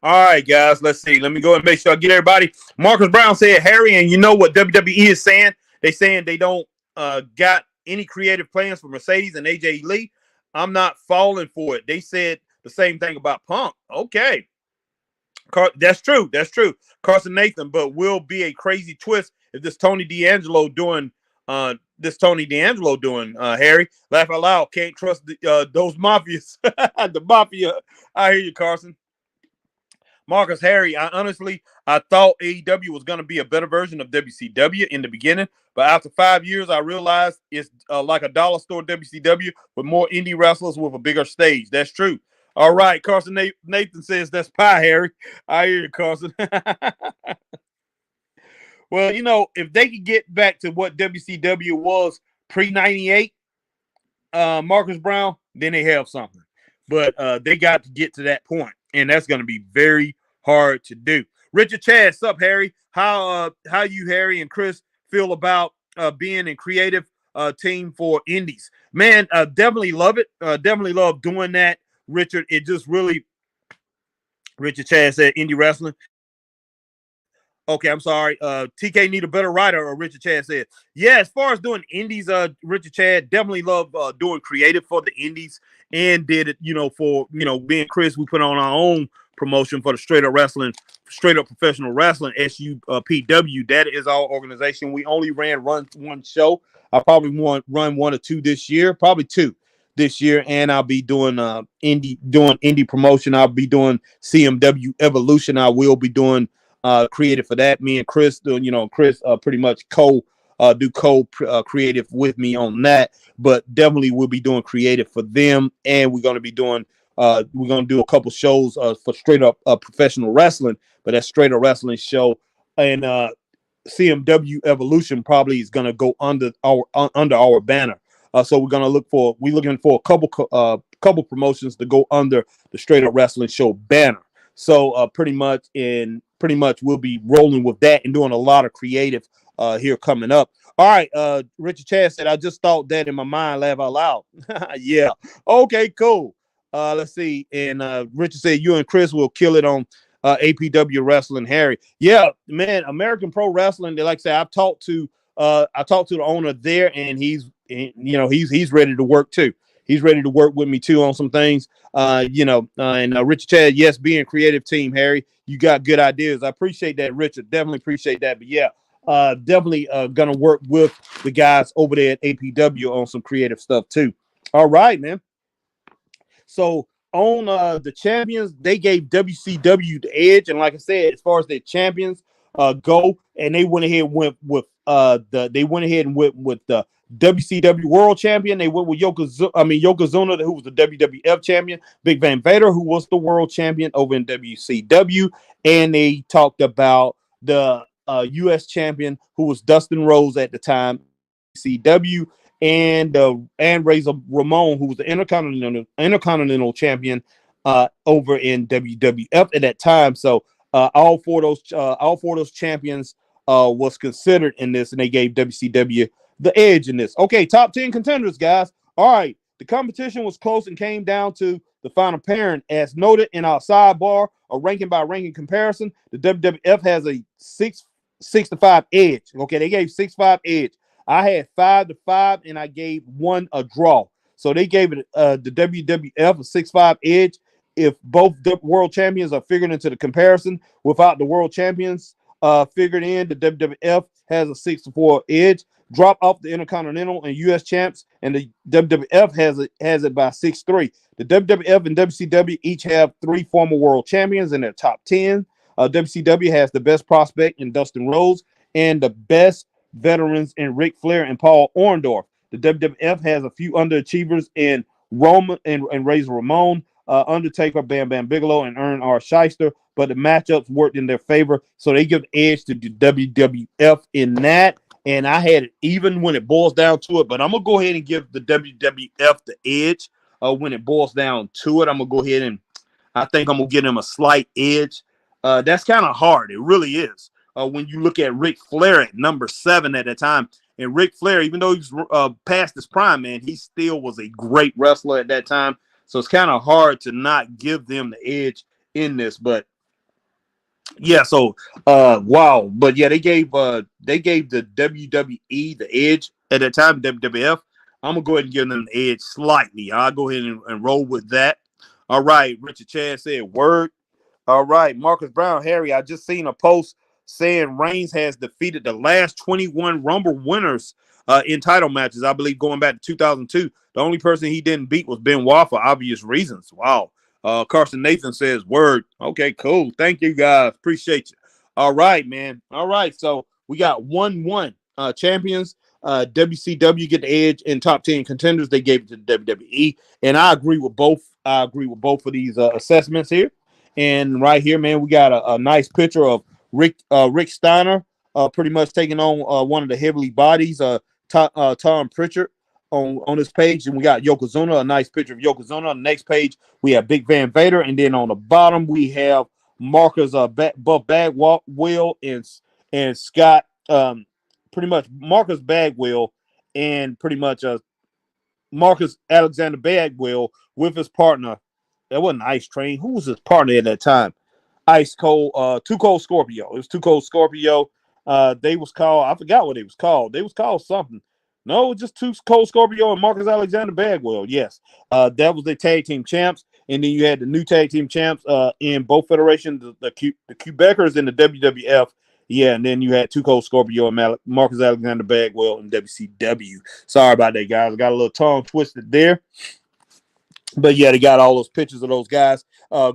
All right, guys, let's see. Let me go and make sure I get everybody. Marcus Brown said, Harry, and you know what WWE is saying? They saying they don't got any creative plans for Mercedes and AJ Lee. I'm not falling for it. They said the same thing about Punk. Okay. That's true. Carson Nathan, but will be a crazy twist if this Tony D'Angelo doing, Harry. Laugh out loud. Can't trust those mafias. The mafia. I hear you, Carson. Marcus, Harry, I thought AEW was going to be a better version of WCW in the beginning, but after 5 years, I realized it's like a dollar store WCW with more indie wrestlers with a bigger stage. That's true. All right, Carson Nathan says that's pie, Harry. I hear you, Carson. Well, if they could get back to what WCW was pre-98, Marcus Brown, then they have something. But they got to get to that point, and that's going to be very hard to do. Richard Chad, sup, Harry? How you, Harry, and Chris feel about being in creative team for indies? Man, definitely love it. Definitely love doing that, Richard. It just really, Richard Chad said indie wrestling. Okay, I'm sorry. TK need a better writer, or Richard Chad said. Yeah, as far as doing indies, Richard Chad definitely love doing creative for the indies, and did it, for being Chris, we put on our own promotion for the straight up professional wrestling, SUPW. That is our organization. We only run one show. I probably run one or two this year, probably two. this year, and I'll be doing indie promotion. I'll be doing CMW Evolution. I will be doing creative for that. Me and Chris Chris pretty much creative with me on that, but definitely we'll be doing creative for them, and we're going to be doing we're going to do a couple shows for straight up professional wrestling, but that straight up wrestling show, and CMW Evolution probably is going to go under our banner. So we're looking for a couple promotions to go under the straight up wrestling show banner. So pretty much we'll be rolling with that and doing a lot of creative here coming up. All right, Richard Chad said, I just thought that in my mind, laugh out loud. Yeah. Okay, cool. Let's see. And Richard said, you and Chris will kill it on APW Wrestling, Harry. Yeah, man, American Pro Wrestling, like I said, I talked to the owner there, and he's ready to work too. He's ready to work with me too on some things. And Richard Chad, yes, being creative team, Harry, you got good ideas. I appreciate that, Richard. Definitely appreciate that. But yeah, definitely gonna work with the guys over there at APW on some creative stuff too. All right, man. So on the champions, they gave WCW the edge, and like I said, as far as their champions go, and they went ahead and went with the WCW World Champion. They went with Yokozuna, who was the WWF Champion, Big Van Vader, who was the World Champion over in WCW, and they talked about the U.S. Champion, who was Dustin Rhodes at the time, CW, and Razor Ramon, who was the Intercontinental Champion over in WWF at that time. So all four of those champions was considered in this, and they gave WCW the edge in this. Okay, top 10 contenders, guys. All right, the competition was close and came down to the final pairing. As noted in our sidebar, a ranking by ranking comparison, the WWF has a 6-5 edge. Okay, they gave 6-5 edge. I had 5-5, and I gave one a draw. So they gave it the WWF a 6-5 edge. If both the world champions are figured into the comparison, without the world champions figured in, the WWF has a 6-4 edge. Drop off the Intercontinental and U.S. champs, and the WWF has it by 6-3. The WWF and WCW each have 3 former world champions in their top 10. WCW has the best prospect in Dustin Rhodes and the best veterans in Ric Flair and Paul Orndorff. The WWF has a few underachievers in Roman and Razor Ramon, Undertaker, Bam Bam Bigelow, and Ern R. Shyster, but the matchups worked in their favor, so they give the edge to the WWF in that. And I had it even when it boils down to it, but I'm gonna go ahead and give the WWF the edge when it boils down to it. I'm gonna go ahead and I think I'm gonna give them a slight edge. That's kind of hard. It really is. When you look at Ric Flair at number 7 at that time, and Ric Flair, even though he's past his prime, man, he still was a great wrestler at that time. So it's kind of hard to not give them the edge in this. But yeah, so wow. But yeah, they gave the WWE the edge at that time, WWF. I'm gonna go ahead and give them the edge slightly. I'll go ahead and roll with that. All right, Richard Chad said word. All right, Marcus Brown, Harry, I just seen a post saying Reigns has defeated the last 21 Rumble winners in title matches, I believe, going back to 2002. The only person he didn't beat was Benoit for obvious reasons. Wow. Carson Nathan says, word. Okay, cool. Thank you, guys. Appreciate you. All right, man. All right, so we got 1-1 champions. WCW get the edge in top 10 contenders. They gave it to the WWE, and I agree with both. I agree with both of these assessments here. And right here, man, we got a nice picture of Rick Steiner pretty much taking on one of the heavily bodies, Tom Pritchard on this page. And we got Yokozuna, a nice picture of Yokozuna. On the next page, we have Big Van Vader. And then on the bottom, we have Marcus Buff Bagwell and Scott, pretty much Marcus Bagwell and pretty much Marcus Alexander Bagwell with his partner. That wasn't Ice Train. Who was his partner at that time? Ice Cold, Too Cold Scorpio. It was Too Cold Scorpio. They was called, I forgot what they was called. They was called something. No, just Too Cold Scorpio and Marcus Alexander Bagwell. Yes. That was the tag team champs. And then you had the new tag team champs in both federations, the Quebecers and the WWF. Yeah, and then you had Too Cold Scorpio and Marcus Alexander Bagwell in WCW. Sorry about that, guys. I got a little tongue twisted there. But yeah, they got all those pictures of those guys.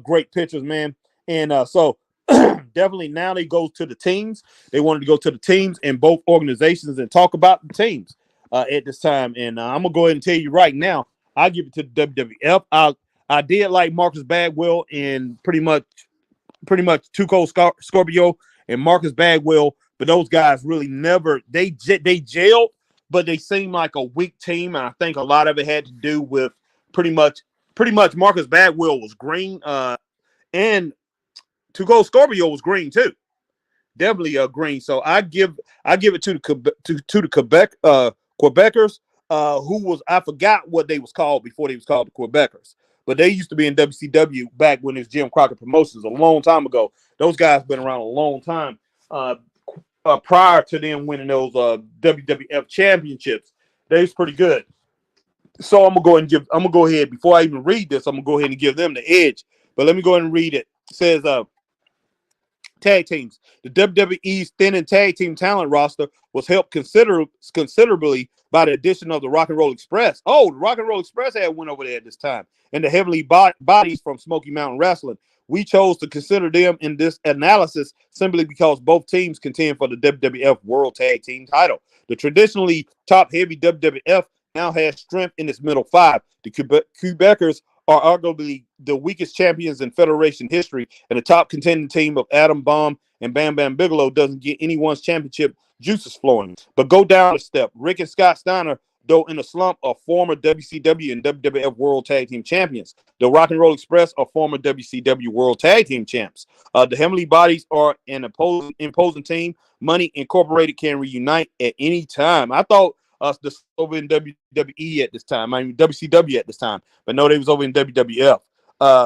Great pictures, man. And so definitely now they go to the teams. They wanted to go to the teams in both organizations and talk about the teams at this time. And I'm gonna go ahead and tell you right now, I give it to the WWF. I did like Marcus Bagwell and pretty much Too Cold Scorpio and Marcus Bagwell, but those guys really never they jailed, but they seemed like a weak team, and I think a lot of it had to do with pretty much Marcus Bagwell was green, and Too Cold Scorpio was green too, definitely green. So I give it to the Quebecers, who was I forgot what they was called before they was called the Quebecers. But they used to be in WCW back when it was Jim Crockett Promotions a long time ago. Those guys been around a long time. Prior to them winning those WWF championships, they was pretty good. So I'm gonna go ahead before I even read this. I'm gonna go ahead and give them the edge. But let me go ahead and read it. It says tag teams. The WWE's thinning tag team talent roster was helped considerably by the addition of the Rock and Roll Express. Oh, the Rock and Roll Express had went over there at this time. And the Heavenly Bodies from Smoky Mountain Wrestling. We chose to consider them in this analysis simply because both teams contend for the WWF World Tag Team title. The traditionally top-heavy WWF now has strength in its middle five. The Quebecers are arguably the weakest champions in Federation history, and the top contending team of Adam Bomb and Bam Bam Bigelow doesn't get anyone's championship juices flowing. But go down a step. Rick and Scott Steiner, though in a slump, are former WCW and WWF World Tag Team champions. The Rock and Roll Express are former WCW World Tag Team champs. The Heavenly Bodies are an imposing team. Money Incorporated can reunite at any time. I thought this over in WWE at this time. I mean WCW at this time, but no, they was over in WWF.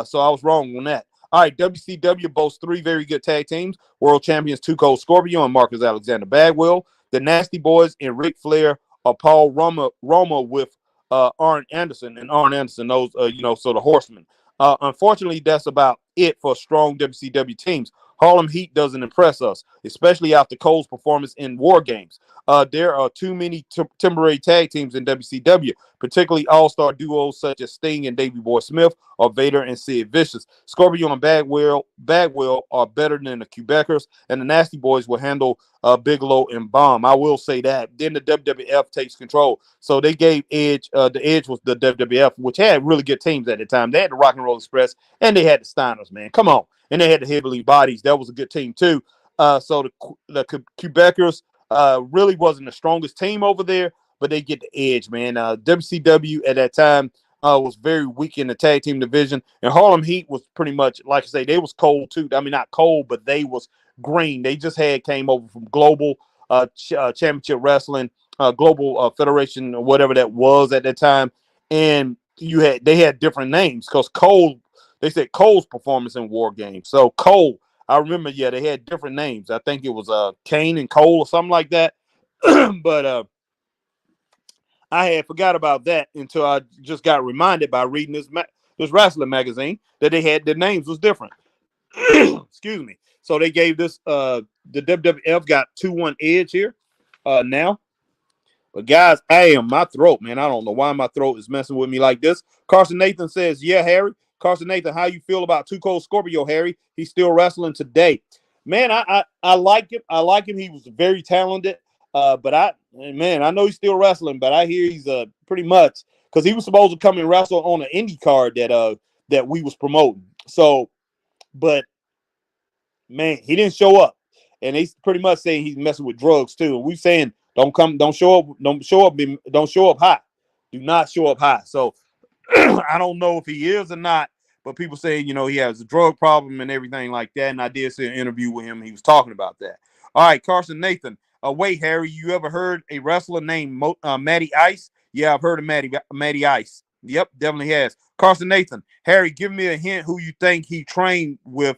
So I was wrong on that. All right, WCW boasts three very good tag teams: World Champions Too Cold Scorpio and Marcus Alexander Bagwell. The Nasty Boys and Ric Flair are Paul Roma with Arn Anderson, and Arn Anderson, those so the Horsemen. Unfortunately, that's about it for strong WCW teams. Harlem Heat doesn't impress us, especially after Cole's performance in War Games. There are too many temporary tag teams in WCW, particularly all-star duos such as Sting and Davey Boy Smith or Vader and Sid Vicious. Scorpio and Bagwell are better than the Quebecers, and the Nasty Boys will handle Bigelow and Bomb. I will say that. Then the WWF takes control. So they gave Edge, the Edge was the WWF, which had really good teams at the time. They had the Rock and Roll Express, and they had the Steiners, man. Come on. And they had the Heavenly Bodies. That was a good team, too. So the Quebecers really wasn't the strongest team over there, but they get the edge, man. WCW at that time was very weak in the tag team division, and Harlem Heat was pretty much, like I say, they was cold, too. I mean, not cold, but they was green. They just came over from Global Championship Wrestling, Global Federation, or whatever that was at that time, and they had different names because Cole. They said Cole's performance in War Games. So Cole, I remember, yeah, they had different names. I think it was Kane and Cole or something like that. But I had forgot about that until I just got reminded by reading this wrestling magazine that they had their names was different. Excuse me. So they gave this the WWF got 2-1 edge here now. But guys, my throat, man. I don't know why my throat is messing with me like this. Carson Nathan says, yeah, Harry. Carson Nathan, how you feel about Too Cold Scorpio, Harry? He's still wrestling today. Man, I like him. I like him. He was very talented. But I know he's still wrestling, but I hear he's pretty much because he was supposed to come and wrestle on an indie card that we was promoting. So, but man, he didn't show up. And they pretty much saying he's messing with drugs too. And we saying don't show up high. Do not show up high. So I don't know if he is or not, but people saying, he has a drug problem and everything like that. And I did see an interview with him. He was talking about that. All right, Carson Nathan. Wait, Harry, you ever heard a wrestler named Matty Ice? Yeah, I've heard of Matty Ice. Yep, definitely has. Carson Nathan. Harry, give me a hint who you think he trained with.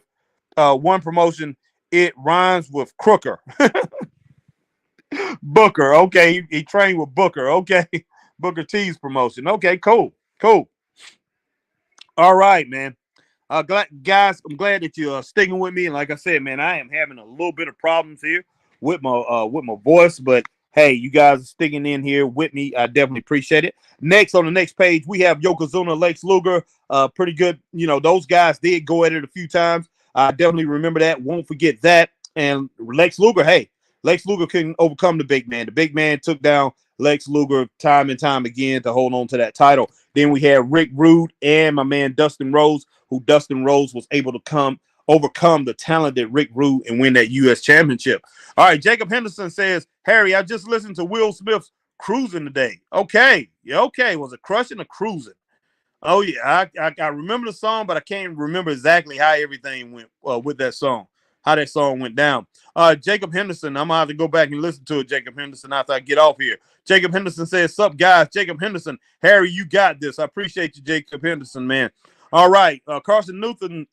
One promotion, it rhymes with Crooker. Booker. Okay, he trained with Booker. Okay, Booker T's promotion. Okay, cool. All right, man. Guys, I'm glad that you're sticking with me. And like I said, man, I am having a little bit of problems here with my voice, but hey, you guys are sticking in here with me. I definitely appreciate it. Next, on the next page, we have Yokozuna, Lex Luger. Pretty good. You know, those guys did go at it a few times. I definitely remember that. Won't forget that. And Lex Luger, hey, Lex Luger couldn't overcome the big man. The big man took down Lex Luger time and time again to hold on to that title. Then we had Rick Rude and my man Dustin Rhodes, who Dustin Rhodes was able to overcome the talented Rick Rude and win that U.S. championship. All right, Jacob Henderson says, Harry, I just listened to Will Smith's Cruising today. Okay. Yeah, okay. Was it Crushing or Cruising? Oh, yeah. I remember the song, but I can't remember exactly how everything went with that song, how that song went down. Jacob Henderson, I'm going to have to go back and listen to it, Jacob Henderson, after I get off here. Jacob Henderson says, sup, guys? Jacob Henderson, Harry, you got this. I appreciate you, Jacob Henderson, man. All right. Carson Nathan,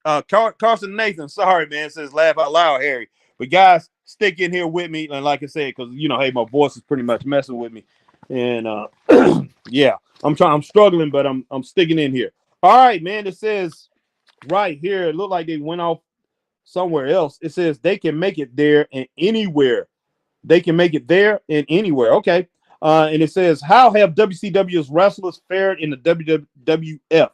sorry, man, says laugh out loud, Harry. But, guys, stick in here with me. And like I said, because, you know, hey, my voice is pretty much messing with me. And, yeah, I'm struggling, but I'm sticking in here. All right, man. It says right here, it looked like they went off somewhere else. It says they can make it there and anywhere. They can make it there and anywhere. Okay. And it says, how have WCW's wrestlers fared in the WWF?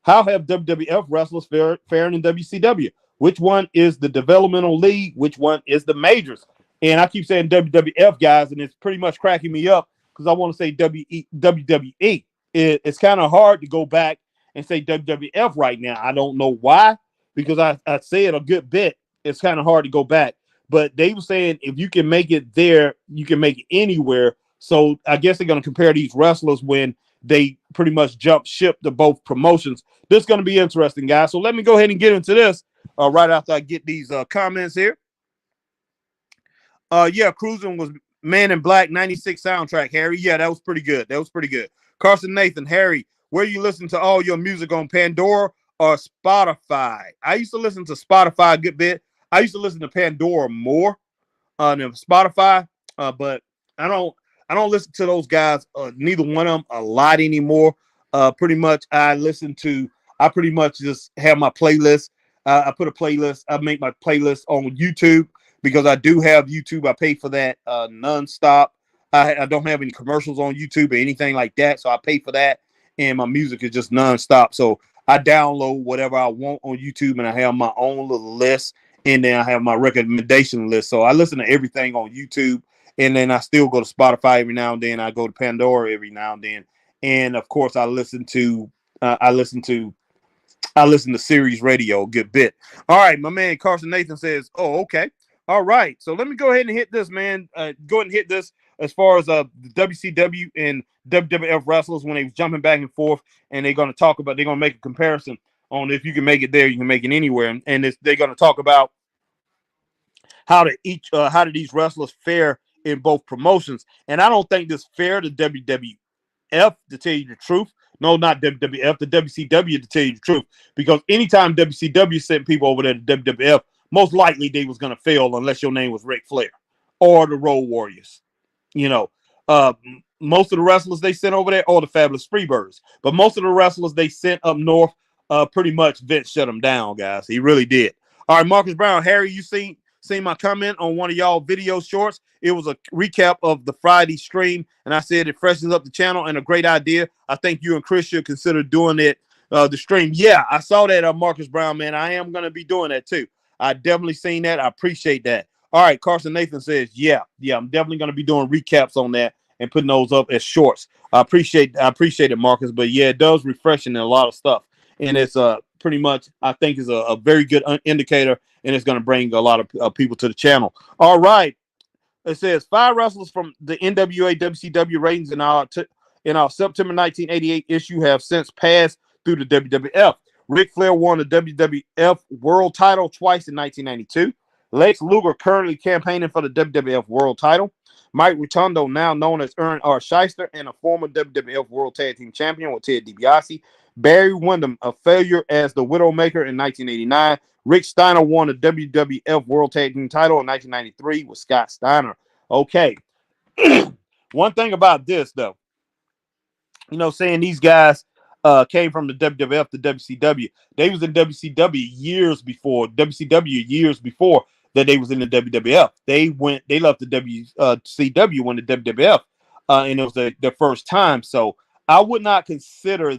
How have WWF wrestlers fared in WCW? Which one is the developmental league? Which one is the majors? And I keep saying WWF, guys, and it's pretty much cracking me up because I want to say WWE. It's kind of hard to go back and say WWF right now. I don't know why, because I say it a good bit. It's kind of hard to go back. But they were saying if you can make it there, you can make it anywhere. So I guess they're going to compare these wrestlers when they pretty much jump ship to both promotions. This is going to be interesting, guys. So let me go ahead and get into this right after I get these comments here. Yeah, Cruising was Man in Black 96 soundtrack, Harry. Yeah, that was pretty good. That was pretty good. Carson Nathan, Harry, where you listen to all your music, on Pandora or Spotify? I used to listen to Spotify a good bit. I used to listen to Pandora more than Spotify, but I don't listen to those guys, neither one of them, a lot anymore. Pretty much I pretty much just have my playlist. I put a playlist. I make my playlist on YouTube because I do have YouTube. I pay for that nonstop. I don't have any commercials on YouTube or anything like that, so I pay for that, and my music is just nonstop. So I download whatever I want on YouTube, and I have my own little list, and then I have my recommendation list. So I listen to everything on YouTube, and then I still go to Spotify every now and then. I go to Pandora every now and then, and of course I listen to Sirius Radio a good bit. All right, my man Carson Nathan says, "Oh, okay, all right." So let me go ahead and hit this, man. Go ahead and hit this as far as the WCW and WWF wrestlers when they was jumping back and forth, and they're going to make a comparison on if you can make it there, you can make it anywhere, and they're going to talk about how did these wrestlers fare in both promotions. And I don't think this fair to WWF, to tell you the truth. No, not WWF, the WCW, to tell you the truth. Because anytime WCW sent people over there to WWF, most likely they was going to fail unless your name was Ric Flair or the Road Warriors. You know, most of the wrestlers they sent over there, or the Fabulous Freebirds. But most of the wrestlers they sent up north, pretty much Vince shut them down, guys. He really did. All right, Marcus Brown, Harry, you seen my comment on one of y'all video shorts? It was a recap of the Friday stream, and I said it freshens up the channel and a great idea. I think you and Chris should consider doing it, the stream. Yeah, I saw that, Marcus Brown, man. I am going to be doing that too. I definitely seen that. I appreciate that. All right, Carson Nathan says, yeah, I'm definitely going to be doing recaps on that and putting those up as shorts. I appreciate it, Marcus. But yeah, it does refreshing a lot of stuff, and it's pretty much, I think, is a very good indicator, and it's going to bring a lot of people to the channel. All right. It says 5 wrestlers from the NWA WCW ratings in our September 1988 issue have since passed through the WWF. Ric Flair won the WWF World Title twice in 1992. Lex Luger currently campaigning for the WWF World Title. Mike Rotundo, now known as Ern R. Shyster, and a former WWF World Tag Team Champion with Ted DiBiase. Barry Windham, a failure as the Widowmaker in 1989. Rick Steiner won the WWF World Tag Team title in 1993 with Scott Steiner. Okay. One thing about this, though, saying these guys came from the WWF to WCW. They was in WCW years before. that they was in the WWF. They left the WCW, went to WWF, and it was their first time. So I would not consider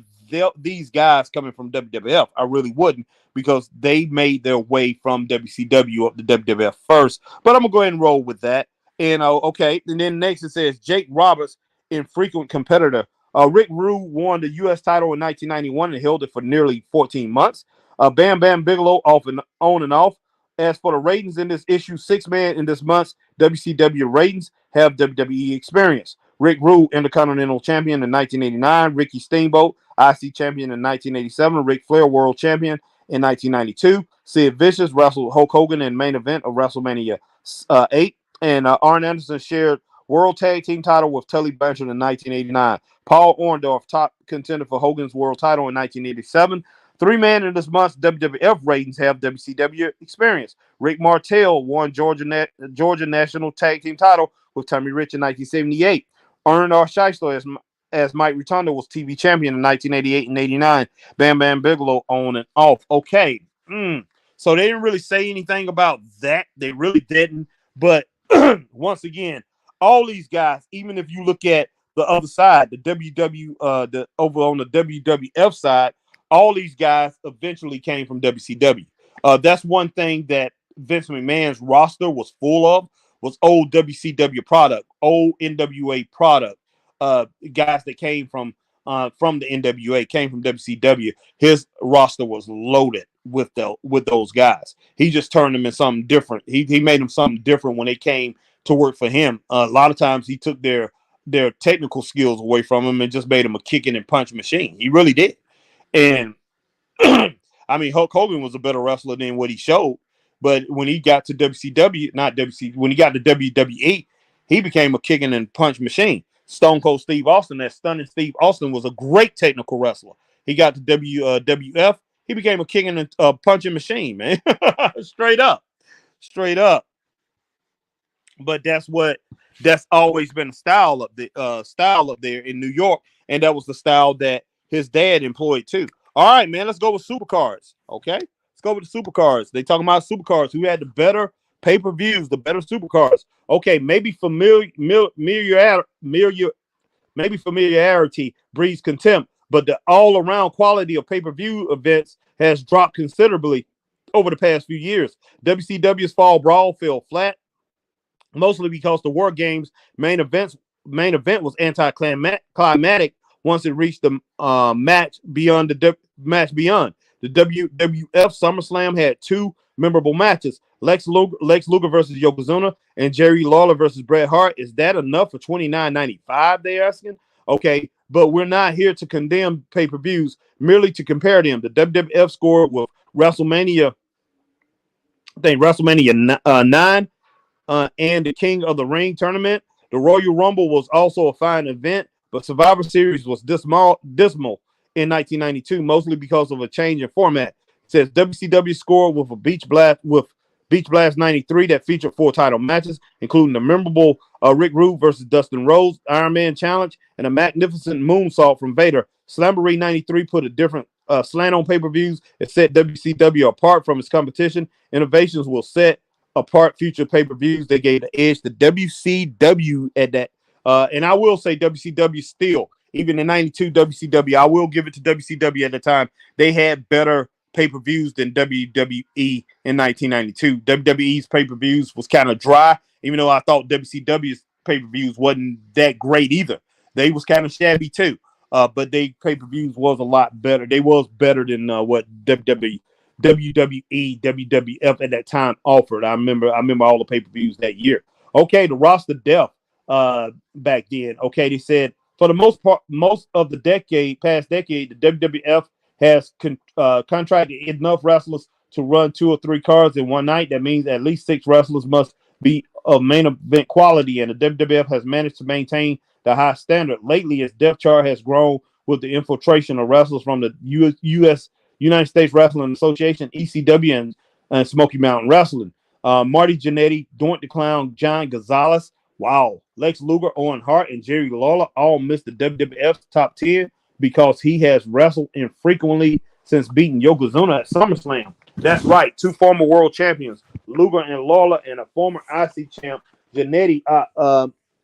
these guys coming from WWF. I really wouldn't, because they made their way from WCW up to WWF first. But I'm gonna go ahead and roll with that. And okay, and then next it says Jake Roberts, infrequent competitor. Rick Rude won the U.S. title in 1991 and held it for nearly 14 months. Bam Bam Bigelow on and off. As for the ratings in this issue, 6-man in this month's WCW ratings have WWE experience. Rick Rude, Intercontinental Champion in 1989. Ricky Steamboat, IC Champion in 1987. Ric Flair, World Champion in 1992. Sid Vicious wrestled Hulk Hogan in main event of WrestleMania 8. And Arn Anderson shared World Tag Team title with Tully Blanchard in 1989. Paul Orndorff, top contender for Hogan's World title in 1987. 3-man in this month's WWF ratings have WCW experience. Rick Martel won Georgia National Tag Team title with Tommy Rich in 1978. Ernie R. Shyster as Mike Rotundo was TV champion in 1988 and 89. Bam Bam Bigelow on and off. Okay. So they didn't really say anything about that. They really didn't. But once again, all these guys, even if you look at the other side, over on the WWF side, all these guys eventually came from WCW. That's one thing that Vince McMahon's roster was full of, was old WCW product, old NWA product. Guys that came from the NWA, came from WCW. His roster was loaded with those guys. He just turned them in something different. He made them something different when they came to work for him. A lot of times he took their technical skills away from them and just made them a kicking and punch machine. He really did. And I mean, Hulk Hogan was a better wrestler than what he showed. But when he got to when he got to WWE, he became a kicking and punch machine. Stone Cold Steve Austin, that stunning Steve Austin, was a great technical wrestler. He got to WWF, he became a kicking and punching machine, man. Straight up. But that's always been a style up there in New York, and that was the style that his dad employed too. All right, man, let's go with supercards. Okay, let's go with the supercards. They talking about supercards. Who had the better pay-per-views, the better supercards? Okay, maybe familiarity breeds contempt, but the all-around quality of pay-per-view events has dropped considerably over the past few years. WCW's Fall Brawl fell flat, mostly because the War Games main event was anticlimactic once it reached the match beyond. The WWF SummerSlam had 2 memorable matches: Lex Luger versus Yokozuna and Jerry Lawler versus Bret Hart. Is that enough for $29.95? They're asking. Okay, but we're not here to condemn pay-per-views, merely to compare them. The WWF scored with WrestleMania 9 and the King of the Ring tournament. The Royal Rumble was also a fine event, but Survivor Series was dismal in 1992, mostly because of a change in format. It says WCW scored with Beach Blast 93 that featured 4 title matches, including the memorable Rick Rude versus Dustin Rhodes Iron Man challenge and a magnificent moonsault from Vader. Slamboree 93 put a different slant on pay-per-views. It set WCW apart from its competition. Innovations will set apart future pay-per-views. They gave the edge to WCW at that. And I will say WCW still, even in 92 WCW, I will give it to WCW at the time. They had better pay-per-views than WWE in 1992. WWE's pay-per-views was kind of dry, even though I thought WCW's pay-per-views wasn't that great either. They was kind of shabby too. But they pay-per-views was a lot better. They was better than what WWE, WWF at that time offered. I remember all the pay-per-views that year. Okay, the roster depth back then. Okay, they said for the most of the past decade, the WWF has contracted enough wrestlers to run 2 or 3 cards in one night. That means at least 6 wrestlers must be of main event quality, and the WWF has managed to maintain the high standard. Lately, its depth chart has grown with the infiltration of wrestlers from the United States Wrestling Association, ECW, and Smoky Mountain Wrestling. Marty Jannetty, Doink the Clown, John Gonzalez, wow, Lex Luger, Owen Hart, and Jerry Lawler all missed the WWF's top 10 because he has wrestled infrequently since beating Yokozuna at SummerSlam. That's right, 2 former world champions Luger and Lawler, and a former IC champ, Jannetty,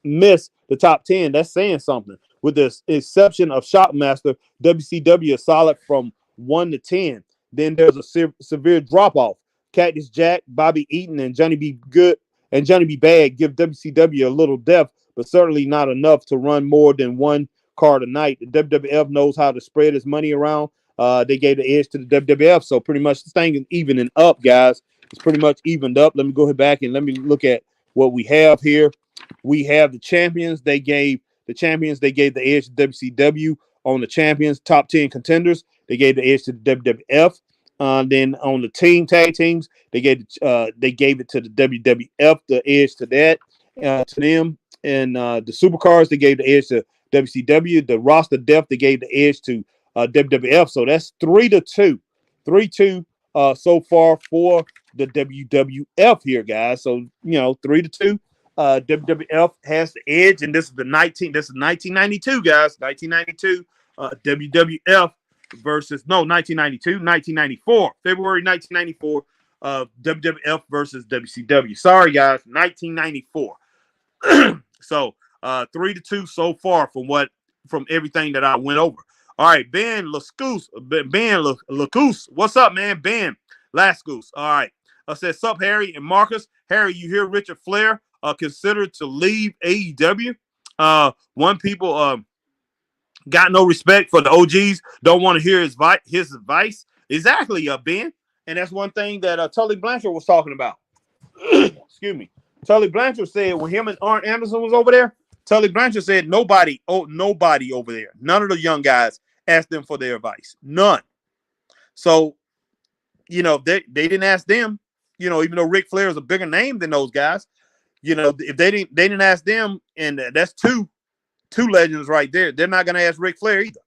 missed the top 10. That's saying something. With the exception of Shockmaster, WCW is solid from 1 to 10. Then there's a severe drop-off. Cactus Jack, Bobby Eaton, and Johnny B. Good and Johnny B. Bad give WCW a little depth, but certainly not enough to run more than one card a night. The WWF knows how to spread its money around. They gave the edge to the WWF, so pretty much this thing is evening up, guys. It's pretty much evened up. Let me go back and let me look at what we have here. We have the champions. They gave the edge to WCW on the champions, top 10 contenders. They gave the edge to the WWF. Then on the tag teams, they gave it to the WWF, the edge to that, to them. And the supercars, they gave the edge to WCW. The roster depth, they gave the edge to WWF. So that's 3-2, 3-2 so far for the WWF here, guys. So 3-2. WWF has the edge, and this is 1992, guys. 1992. WWF versus 1994, February 1994. WWF versus WCW. Sorry, guys, 1994. So 3-2 so far from everything that I went over. All right, Ben Lacuse. What's up, man? Ben Lascuse. All right. Says, sup, Harry and Marcus. Harry, you hear Richard Flair considered to leave AEW? One people got no respect for the OGs, don't want to hear his advice. Exactly, Ben. And that's one thing that Tully Blanchard was talking about. Excuse me. Tully Blanchard said when him and Arn Anderson was over there, Tully Blanchard said nobody over there, none of the young guys asked them for their advice. None. So, they didn't ask them, even though Ric Flair is a bigger name than those guys, if they didn't ask them, and that's two legends right there, they're not going to ask Ric Flair either.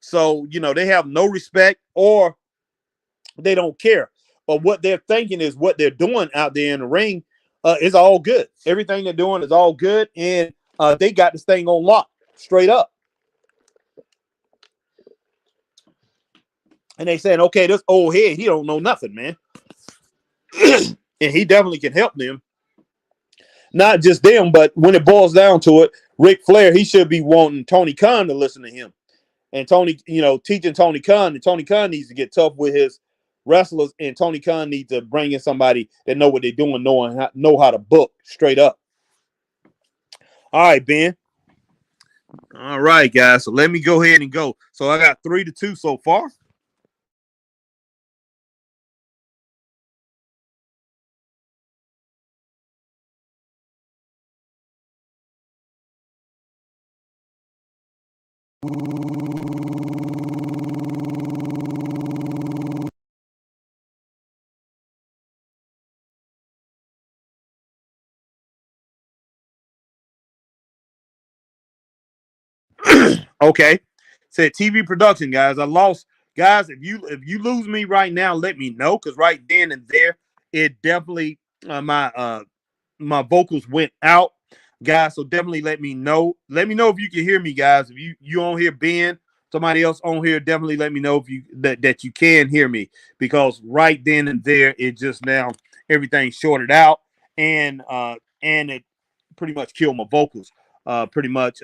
So, they have no respect or they don't care. But what they're thinking is what they're doing out there in the ring is all good. Everything they're doing is all good, and they got this thing on lock, straight up. And they saying, okay, this old head, he don't know nothing, man. And he definitely can help them. Not just them, but when it boils down to it, Ric Flair, he should be wanting Tony Khan to listen to him. And Tony, teaching Tony Khan, and Tony Khan needs to get tough with his wrestlers, and Tony Khan needs to bring in somebody that know what they're doing, know how to book straight up. All right, Ben. All right, guys. So let me go ahead and go. So I got 3-2 so far. Okay. Said TV production, guys. I lost. Guys, if you lose me right now, let me know, because right then and there, it definitely my vocals went out, guys. So definitely let me know. Let me know if you can hear me, guys. If you on here, Ben, somebody else on here, definitely let me know if you that you can hear me, because right then and there, it just now everything shorted out, and it pretty much killed my vocals. Pretty much.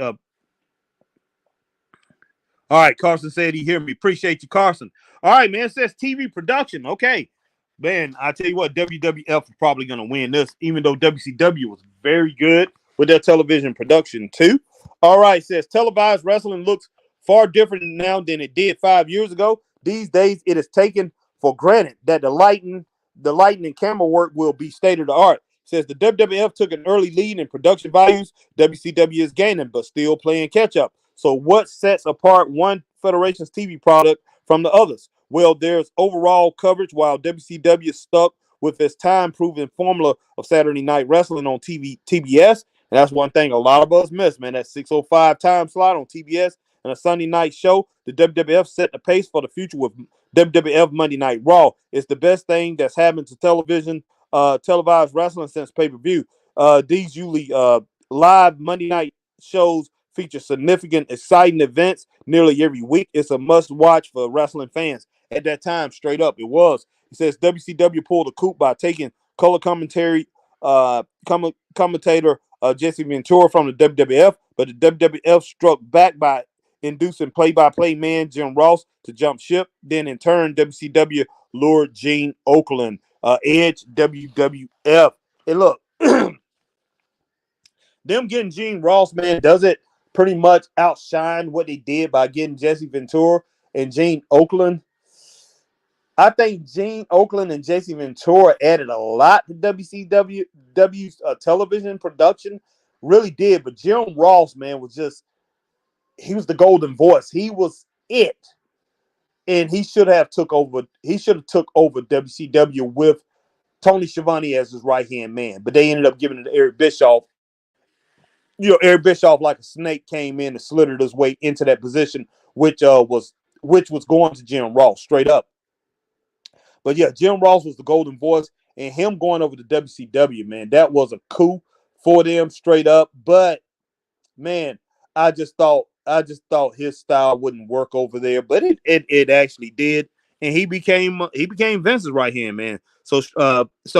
All right, Carson said he hear me. Appreciate you, Carson. All right, man. It says TV production. Okay. Man, I tell you what, WWF is probably going to win this, even though WCW was very good with their television production, too. All right, it says televised wrestling looks far different now than it did 5 years ago. These days, it is taken for granted that the lighting and camera work will be state of the art. It says the WWF took an early lead in production values. WCW is gaining, but still playing catch up. So what sets apart one federation's TV product from the others? Well, there's overall coverage, while WCW is stuck with its time-proven formula of Saturday Night Wrestling on TBS. And that's one thing a lot of us miss, man. That 6:05 time slot on TBS and a Sunday night show. The WWF set the pace for the future with WWF Monday Night Raw. It's the best thing that's happened to television, televised wrestling since pay-per-view. These usually live Monday night shows feature significant, exciting events nearly every week. It's a must-watch for wrestling fans. At that time, straight up, it was. He says WCW pulled a coup by taking color commentator Jesse Ventura from the WWF, but the WWF struck back by inducing play-by-play man Jim Ross to jump ship. Then in turn, WCW lured Gene Okerlund, Edge, WWF. And look, them getting Gene Ross, man, does it pretty much outshine what they did by getting Jesse Ventura and Gene Okerlund. I think Gene Okerlund and Jesse Ventura added a lot to WCW's television production. Really did. But Jim Ross, man, he was the golden voice. He was it. And he should have took over WCW with Tony Schiavone as his right-hand man. But they ended up giving it to Eric Bischoff. Eric Bischoff, like a snake, came in and slithered his way into that position, which was going to Jim Ross straight up. But yeah, Jim Ross was the golden voice, and him going over to WCW, man, that was a coup for them straight up. But man, I just thought his style wouldn't work over there, but it actually did, and he became Vince's right hand man. So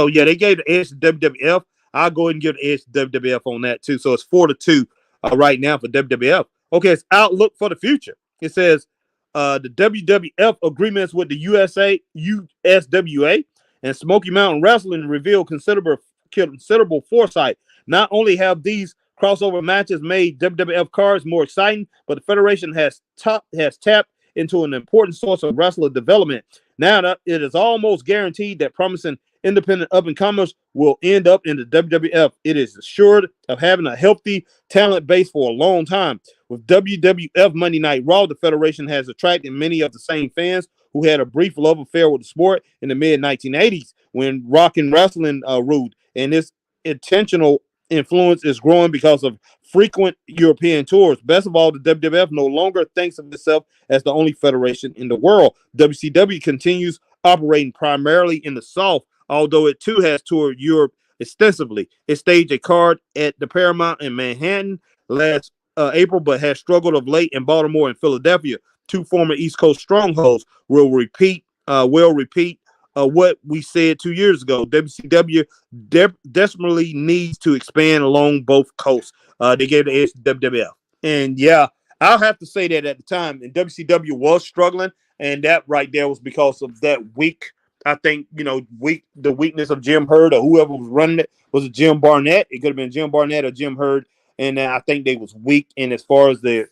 yeah, they gave the edge to WWF. I'll go ahead and give the edge to WWF on that too. So it's 4-2 right now for WWF. Okay, it's outlook for the future. It says the WWF agreements with the USWA and Smoky Mountain Wrestling reveal considerable foresight. Not only have these crossover matches made WWF cards more exciting, but the Federation has tapped into an important source of wrestler development. Now that it is almost guaranteed that promising independent up-and-comers will end up in the WWF. It is assured of having a healthy talent base for a long time. With WWF Monday Night Raw, the Federation has attracted many of the same fans who had a brief love affair with the sport in the mid-1980s when rock and wrestling ruled. And this intentional influence is growing because of frequent European tours. Best of all, the WWF no longer thinks of itself as the only federation in the world. WCW continues operating primarily in the South, although it too has toured Europe extensively. It staged a card at the Paramount in Manhattan last April, but has struggled of late in Baltimore and Philadelphia. Two former East Coast strongholds will repeat what we said 2 years ago. WCW desperately needs to expand along both coasts. They gave the edge to WWF. And yeah, I'll have to say that at the time, and WCW was struggling, and that right there was because of that weak, I think, the weakness of Jim Herd or whoever was running it. Was it Jim Barnett? It could have been Jim Barnett or Jim Herd. And I think they was weak. And as far as the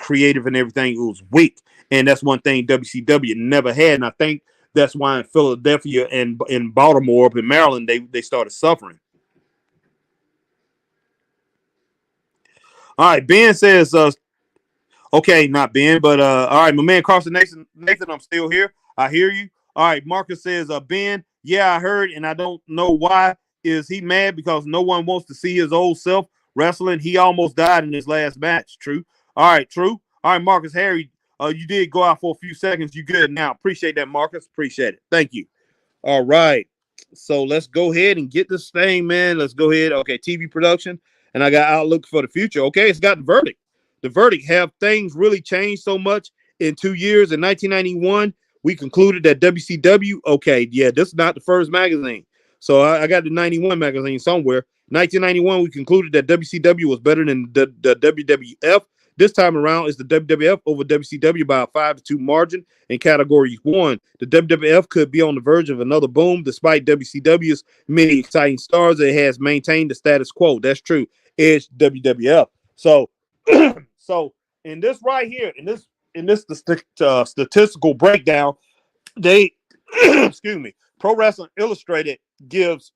creative and everything, it was weak. And that's one thing WCW never had. And I think that's why in Philadelphia and in Baltimore, up in Maryland, they started suffering. All right, Ben says, okay, not Ben, but all right, my man Carson Nathan, I'm still here. I hear you. All right, Marcus says, Ben, yeah, I heard, and I don't know why. Is he mad because no one wants to see his old self wrestling? He almost died in his last match. True. All right, true. All right, Marcus Harry, you did go out for a few seconds. You good now. Appreciate that, Marcus. Appreciate it. Thank you. All right. So let's go ahead and get this thing, man. Let's go ahead. Okay, TV production. And I got outlook for the future. Okay, it's got the verdict. The verdict. Have things really changed so much in 2 years? In 1991, we concluded that WCW, okay, yeah, this is not the first magazine. So I got the 91 magazine somewhere. 1991, we concluded that WCW was better than the WWF. This time around, it's the WWF over WCW by a 5-2 margin in Category 1. The WWF could be on the verge of another boom. Despite WCW's many exciting stars, it has maintained the status quo. That's true. It's WWF. So, so in this right here, in this statistical breakdown, they, excuse me, Pro Wrestling Illustrated gives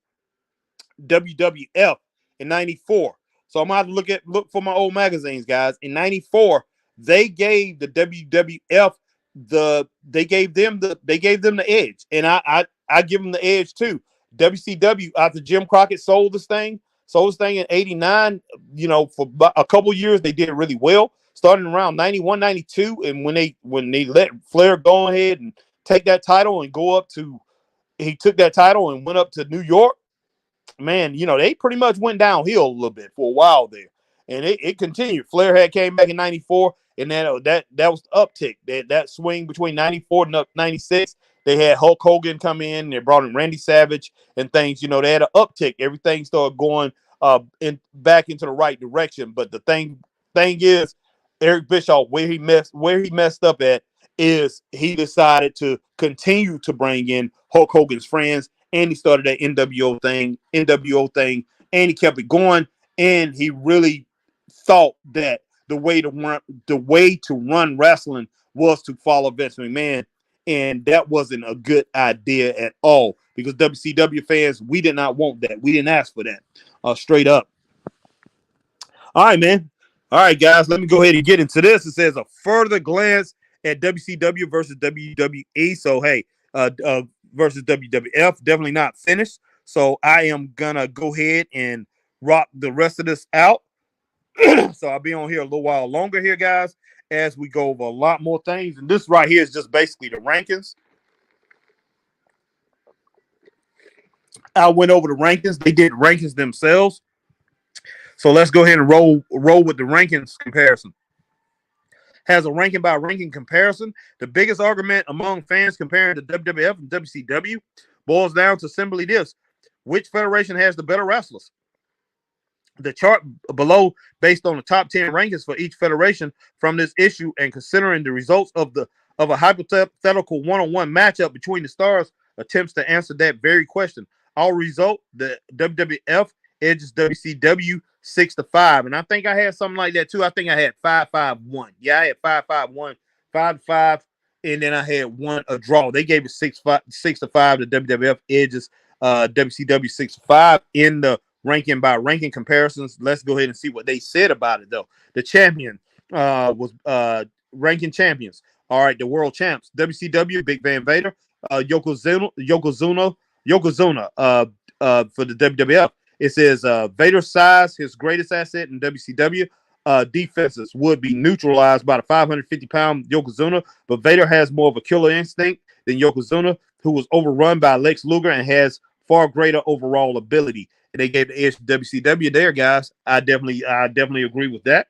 WWF in 94. So I'm going to look for my old magazines, guys. In 94, they gave the WWF they gave them the edge. And I give them the edge too. WCW, after Jim Crockett sold this thing in 89, for a couple years, they did it really well. Starting around 91, 92, and when they let Flair go ahead and take that title and he took that title and went up to New York. Man, they pretty much went downhill a little bit for a while there, and it continued. Flair came back in 94, and that was the uptick. That swing between 94 and 96, they had Hulk Hogan come in. They brought in Randy Savage and things. You know, they had an uptick. Everything started going back into the right direction. But the thing is, Eric Bischoff, where he messed up at is he decided to continue to bring in Hulk Hogan's friends, and he started that NWO thing, and he kept it going. And he really thought that the way to run wrestling was to follow Vince McMahon, and that wasn't a good idea at all. Because WCW fans, we did not want that. We didn't ask for that. Straight up. All right, man. All right, guys. Let me go ahead and get into this. It says a further glance at WCW versus WWE. So hey, versus WWF, definitely not finished. So I am gonna go ahead and rock the rest of this out. So I'll be on here a little while longer here, guys, as we go over a lot more things. And this right here is just basically the rankings. I went over the rankings. They did rankings themselves. So let's go ahead and roll with the rankings comparison. Has a ranking by ranking comparison. The biggest argument among fans comparing to WWF and WCW boils down to simply this: which federation has the better wrestlers? The chart below, based on the top 10 rankings for each federation from this issue, and considering the results of a hypothetical one-on-one matchup between the stars, attempts to answer that very question. Our result: the WWF edges WCW 6-5, and I think I had something like that too. I think I had 5-5-1. Yeah, I had 5-5-1, 5-5, and then I had a draw. They gave it 6-5. The WWF edges WCW 6-5 in the ranking by ranking comparisons. Let's go ahead and see what they said about it, though. The champion was ranking champions. All right, the world champs: WCW, Big Van Vader, Yokozuna for the WWF. It says Vader's size, his greatest asset in WCW. Defenses would be neutralized by the 550-pound Yokozuna, but Vader has more of a killer instinct than Yokozuna, who was overrun by Lex Luger and has far greater overall ability. And they gave the edge to WCW there, guys. I definitely agree with that.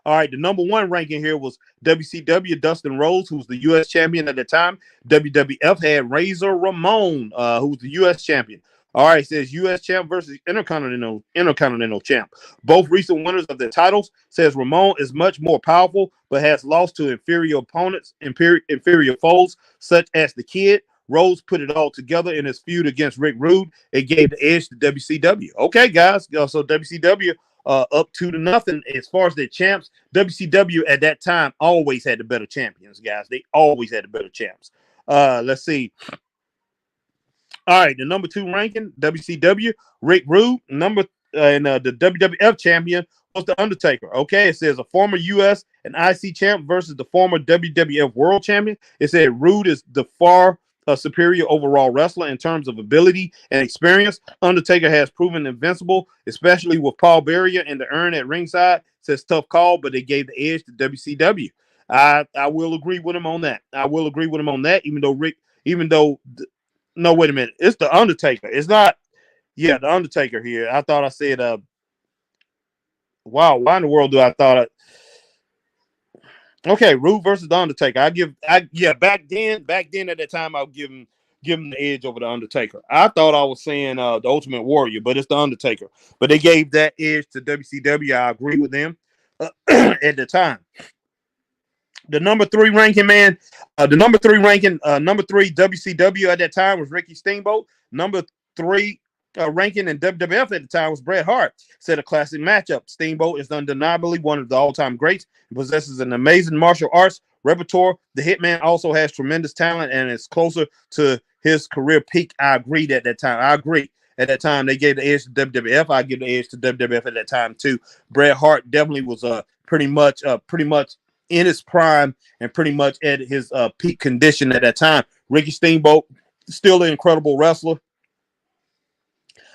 All right, the number one ranking here was WCW, Dustin Rhodes, who was the U.S. champion at the time. WWF had Razor Ramon, who was the U.S. champion. All right, it says U.S. champ versus Intercontinental champ. Both recent winners of the titles. Says Ramon is much more powerful, but has lost to inferior opponents, inferior foes, such as the Kid. Rhodes put it all together in his feud against Rick Rude. It gave the edge to WCW. Okay, guys. So WCW up 2-0 as far as their champs. WCW at that time always had the better champions, guys. They always had the better champs. Let's see. All right, the number 2 ranking, WCW, Rick Rude. The WWF champion was The Undertaker. Okay, it says a former U.S. and IC champ versus the former WWF world champion. It said Rude is the far superior overall wrestler in terms of ability and experience. Undertaker has proven invincible, especially with Paul Bearer in the urn at ringside. Says tough call, but they gave the edge to WCW. I will agree with him on that. No, wait a minute. It's The Undertaker. It's not. Yeah, The Undertaker here. I thought I said, wow, why in the world do I thought okay, Rude versus The Undertaker. Back then at that time, I'll give him the edge over The Undertaker. I thought I was saying the Ultimate Warrior, but it's The Undertaker. But they gave that edge to WCW. I agree with them at the time. The number 3 ranking, man. Number 3 WCW at that time was Ricky Steamboat. Number 3 ranking in WWF at the time was Bret Hart. Said a classic matchup. Steamboat is undeniably one of the all-time greats. He possesses an amazing martial arts repertoire. The Hitman also has tremendous talent and is closer to his career peak. I agreed at that time. At that time, they gave the edge to WWF. I give the edge to WWF at that time too. Bret Hart definitely was pretty much in his prime and pretty much at his peak condition at that time. Ricky Steamboat, still an incredible wrestler,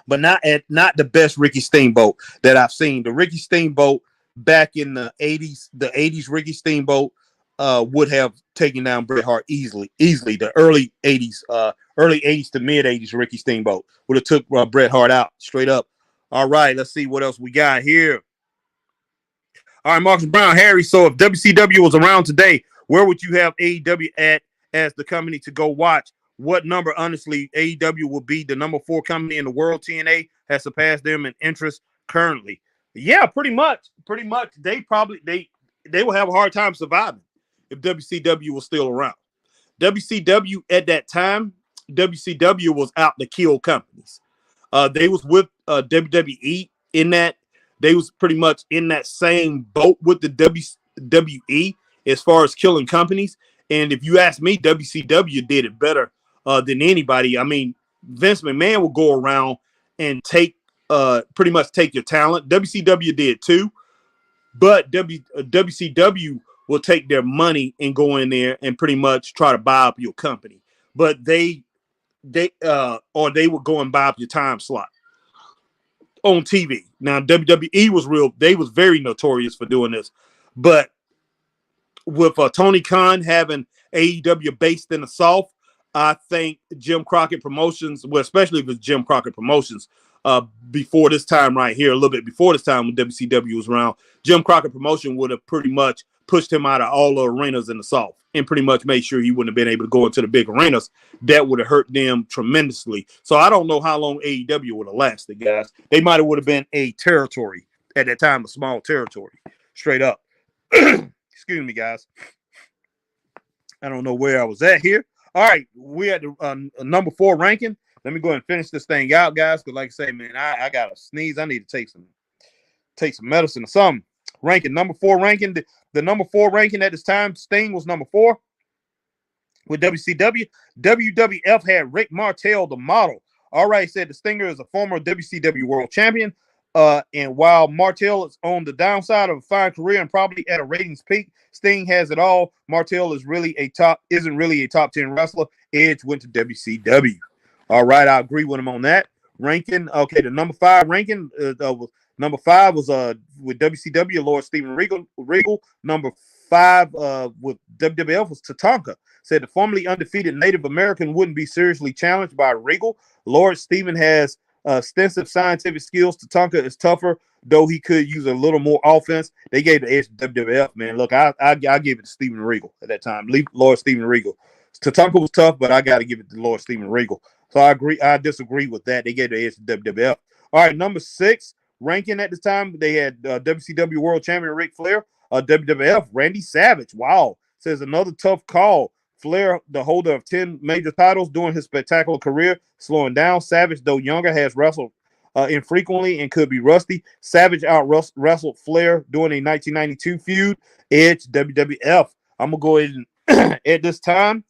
but not the best Ricky Steamboat that I've seen. The Ricky Steamboat back in the 80s Ricky Steamboat would have taken down Bret Hart easily. The early 80s to mid 80s Ricky Steamboat would have took Bret Hart out straight up. All right, let's see what else we got here. All right, Marcus Brown, Harry. So if WCW was around today, where would you have AEW at as the company to go watch? What number, honestly, AEW will be the number 4 company in the world. TNA has surpassed them in interest currently. Yeah, pretty much. They will have a hard time surviving if WCW was still around. WCW at that time, WCW was out to kill companies. They was with WWE in that. They was pretty much in that same boat with the WWE as far as killing companies. And if you ask me, WCW did it better than anybody. I mean, Vince McMahon will go around and pretty much take your talent. WCW did too, but WCW will take their money and go in there and pretty much try to buy up your company. But they would go and buy up your time slot on TV. Now WWE they was very notorious for doing this, but with Tony Khan having AEW based in the South, I think Jim Crockett Promotions, well, especially if it's Jim Crockett Promotions, before this time right here, a little bit before this time when WCW was around, Jim Crockett Promotion would have pretty much pushed him out of all the arenas in the South and pretty much made sure he wouldn't have been able to go into the big arenas. That would have hurt them tremendously. So I don't know how long AEW would have lasted, guys. They might have would have been a territory at that time, a small territory, straight up. Excuse me, guys. I don't know where I was at here. All right, we had the number 4 ranking. Let me go ahead and finish this thing out, guys, because like I say, man, I got a sneeze. I need to take some medicine or something. Ranking, number 4 ranking. The number 4 ranking at this time, Sting was number 4 with WCW. WWF had Rick Martel, the model. All right, said the Stinger is a former WCW world champion. And while Martel is on the downside of a fine career and probably at a ratings peak, Sting has it all. Martel isn't really a top 10 wrestler. Edge went to WCW. All right, I agree with him on that ranking. Okay, the number 5 ranking number 5 was with WCW, Lord Steven Regal. Number 5 with WWF was Tatanka. Said the formerly undefeated Native American wouldn't be seriously challenged by Regal. Lord Steven has extensive scientific skills. Tatanka is tougher, though he could use a little more offense. They gave the edge to WWF, man. Look, I give it to Steven Regal at that time. Lord Steven Regal. Tatanka was tough, but I got to give it to Lord Steven Regal. So I disagree with that. They gave the edge to WWF. All right, number 6 ranking at this time, they had WCW World Champion Ric Flair. WWF Randy Savage. Wow, says another tough call. Flair, the holder of 10 major titles during his spectacular career, slowing down. Savage, though younger, has wrestled infrequently and could be rusty. Savage out-wrestled Flair during a 1992 feud. Edge, WWF. I'm going to go ahead and at this time,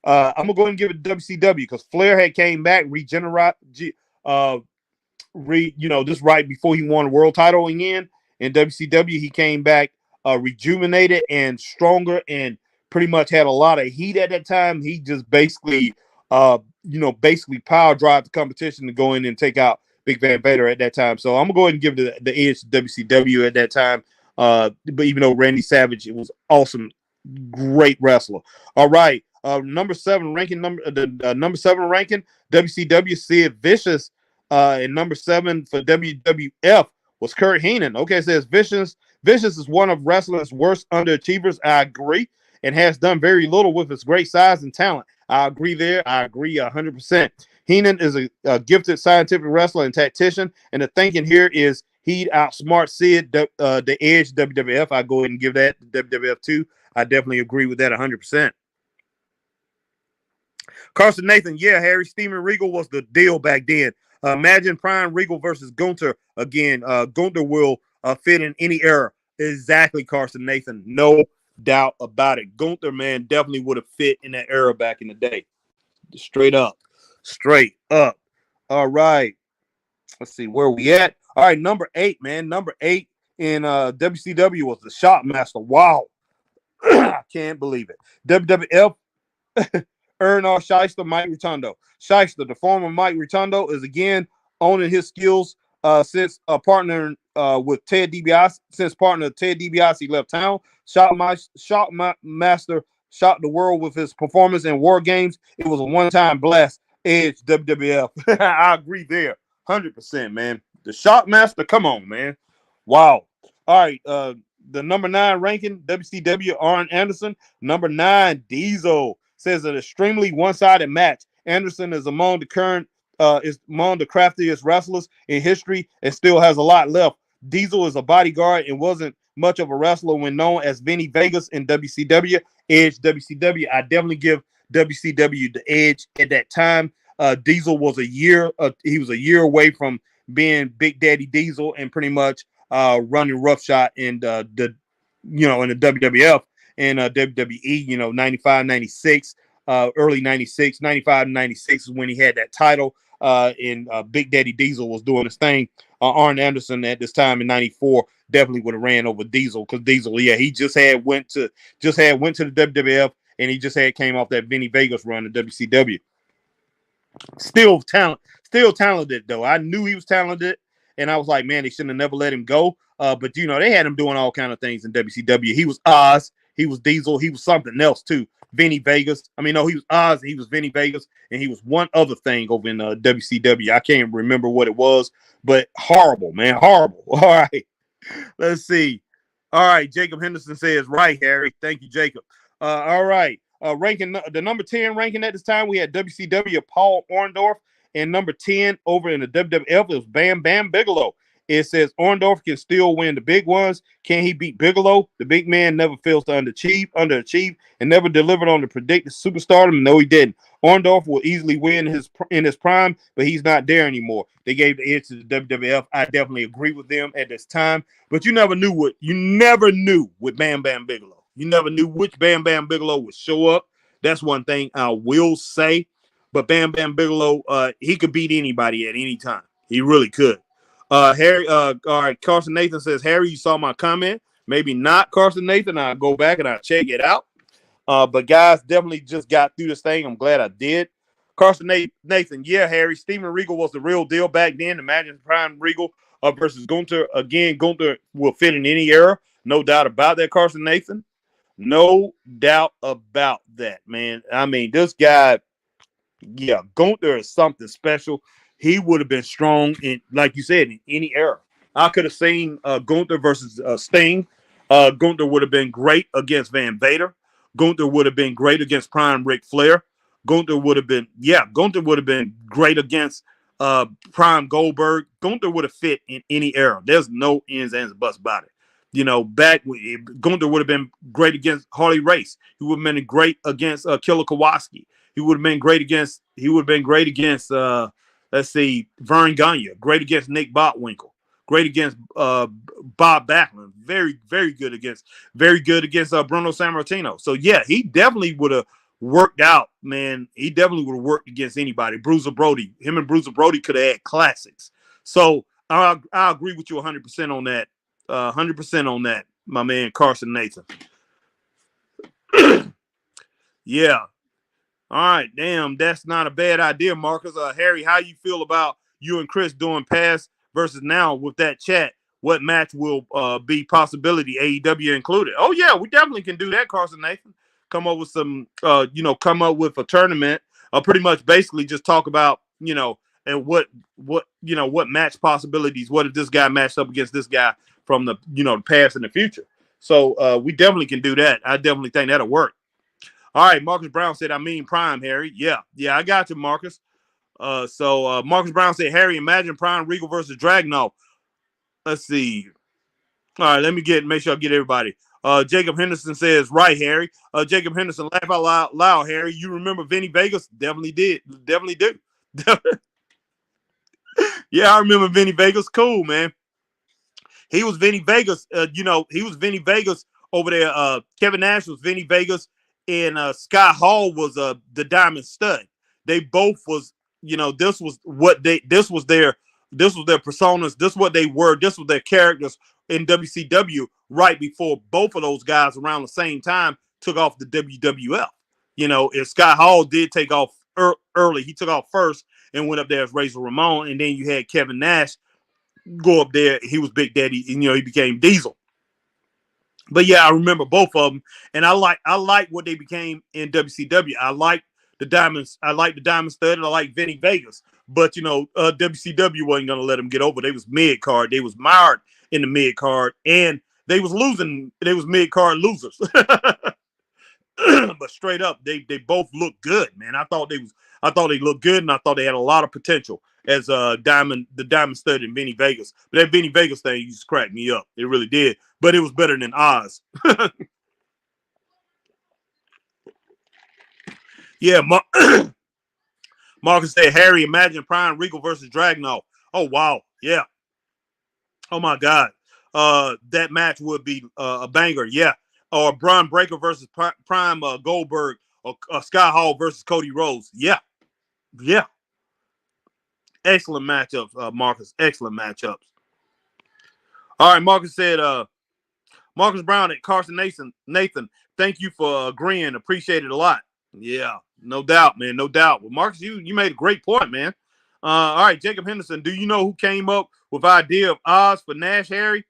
I'm going to go ahead and give it to WCW because Flair had came back, just right before he won a world title again. In WCW, he came back rejuvenated and stronger and pretty much had a lot of heat at that time. He just basically power drive the competition to go in and take out Big Van Vader at that time. So I'm going to go ahead and give the edge to WCW at that time. But even though Randy Savage, it was awesome, great wrestler. All right. Number 7 ranking, number 7 ranking, WCW Sid Vicious. And number 7 for WWF was Kurt Heenan. Okay, it says Vicious is one of wrestling's worst underachievers. I agree, and has done very little with his great size and talent. I agree there. I agree 100%. Heenan is a gifted scientific wrestler and tactician, and the thinking here is he'd outsmart Sid, the Edge, WWF. I go ahead and give that to WWF too. I definitely agree with that 100%. Carson Nathan, yeah, Harry Steven Regal was the deal back then. Imagine Prime Regal versus Gunther again. Gunther will fit in any era. Exactly, Carson Nathan. No doubt about it. Gunther, man, definitely would have fit in that era back in the day. Straight up. All right. Let's see where we at. All right, number 8, man. Number 8 in WCW was the Shockmaster. Wow. I can't believe it. WWF Ernar Shyster, Mike Rotundo. Shyster, the former Mike Rotundo, is again owning his skills since partnering with Ted DiBiase. Since partner Ted DiBiase left town, Shockmaster shocked the world with his performance in War Games. It was a one-time blast. Edge, WWF. I agree there, 100%, man. The Shockmaster, come on, man. Wow. All right, the number 9 ranking, WCW Arn Anderson. Number 9, Diesel, says an extremely one-sided match. Anderson is among the craftiest wrestlers in history and still has a lot left. Diesel is a bodyguard and wasn't much of a wrestler when known as Vinny Vegas in WCW. Edge WCW. I definitely give WCW the edge at that time. Diesel was he was a year away from being Big Daddy Diesel and pretty much running roughshod in the in the WWF and WWE, 95, 96, early 96, 95, 96 is when he had that title. And Big Daddy Diesel was doing his thing. Arn Anderson at this time in 94 definitely would have ran over Diesel because Diesel, yeah, he just had went to the WWF and he just had came off that Vinny Vegas run in WCW. Still talented though. I knew he was talented, and I was like, man, they shouldn't have never let him go. But they had him doing all kind of things in WCW. He was Oz, he was Diesel, he was something else too. Vinny Vegas. I mean, no, he was Oz, he was Vinny Vegas, and he was one other thing over in WCW. I can't remember what it was, but horrible, man, horrible. All right, let's see. All right, Jacob Henderson says, right, Harry. Thank you, Jacob. All right. Ranking the number 10 ranking at this time, we had WCW Paul Orndorff, and number 10 over in the WWF it was Bam Bam Bigelow. It says Orndorff can still win the big ones. Can he beat Bigelow? The big man never fails to underachieve, and never delivered on the predicted superstardom. No, he didn't. Orndorff will easily win in his prime, but he's not there anymore. They gave the edge to the WWF. I definitely agree with them at this time, but you never knew with Bam Bam Bigelow. You never knew which Bam Bam Bigelow would show up. That's one thing I will say. But Bam Bam Bigelow, he could beat anybody at any time. He really could. Harry, all right, Carson Nathan says, Harry, you saw my comment. Maybe not, Carson Nathan. I'll go back and I'll check it out. But guys, definitely just got through this thing. I'm glad I did. Carson Nathan, yeah, Harry, Steven Regal was the real deal back then. Imagine Prime Regal versus Gunther. Again, Gunther will fit in any era. No doubt about that, Carson Nathan. No doubt about that, man. I mean, this guy, yeah, Gunther is something special. He would have been strong in, like you said, in any era. I could have seen Gunther versus Sting. Gunther would have been great against Van Vader. Gunther would have been great against Prime Ric Flair. Gunther would have been great against Prime Goldberg. Gunther would have fit in any era. There's no ins, ands, and buts about it. Gunther would have been great against Harley Race. He would have been great against Killer Kowalski. He would have been great against. Let's see, Vern Gagne. Great against Nick Botwinkle. Great against Bob Backlund. Very, very good against Bruno Sammartino. So yeah, he definitely would have worked out, man. He definitely would have worked against anybody. Bruiser Brody. Him and Bruiser Brody could have had classics. So I agree with you 100% on that. 100% on that, my man Carson Nathan. Yeah. All right, damn, that's not a bad idea, Marcus. Harry, how you feel about you and Chris doing past versus now with that chat? What match will be possibility, AEW included? Oh yeah, we definitely can do that, Carson Nathan. Come up with some, come up with a tournament. Pretty much, basically, just talk about, and what match possibilities. What if this guy matched up against this guy from the past and the future? So we definitely can do that. I definitely think that'll work. All right, Marcus Brown said, I mean Prime, Harry. Yeah, I got you, Marcus. So Marcus Brown said, Harry, imagine Prime Regal versus Dragunov. Let's see. All right, make sure I get everybody. Jacob Henderson says, right, Harry. Jacob Henderson, laugh out loud, Harry. You remember Vinny Vegas? Definitely did. Definitely do. Yeah, I remember Vinny Vegas. Cool, man. He was Vinny Vegas. He was Vinny Vegas over there. Kevin Nash was Vinny Vegas, and Scott Hall was the Diamond Stud. They both was, this was their personas. This is what they were. This was their characters in WCW right before both of those guys around the same time took off the WWF. If Scott Hall did take off early, he took off first and went up there as Razor Ramon, and then you had Kevin Nash go up there. He was Big Daddy, and he became Diesel. But yeah, I remember both of them, and I like what they became in WCW. I like the Diamonds. I like the Diamond Stud, and I like Vinny Vegas. But WCW wasn't gonna let them get over. They was mid card. They was mired in the mid card, and they was losing. They was mid-card losers. But straight up, they both looked good, man. I thought they looked good, and I thought they had a lot of potential as the Diamond Stud and Vinny Vegas. But that Vinny Vegas thing used to crack me up. It really did. But it was better than Oz. Yeah, Marcus said, Harry, imagine Prime Regal versus Dragunov. Oh, wow. Yeah. Oh, my God. That match would be a banger. Yeah. Or Braun Breaker versus Prime Goldberg, or Scott Hall versus Cody Rhodes. Yeah. Yeah. Excellent matchups, Marcus. Excellent matchups. All right, Marcus said, Marcus Brown at Carson Nathan, thank you for agreeing. Appreciate it a lot. Yeah, no doubt, man. No doubt. Well, Marcus, you made a great point, man. All right, Jacob Henderson, do you know who came up with the idea of Oz for Nash, Harry?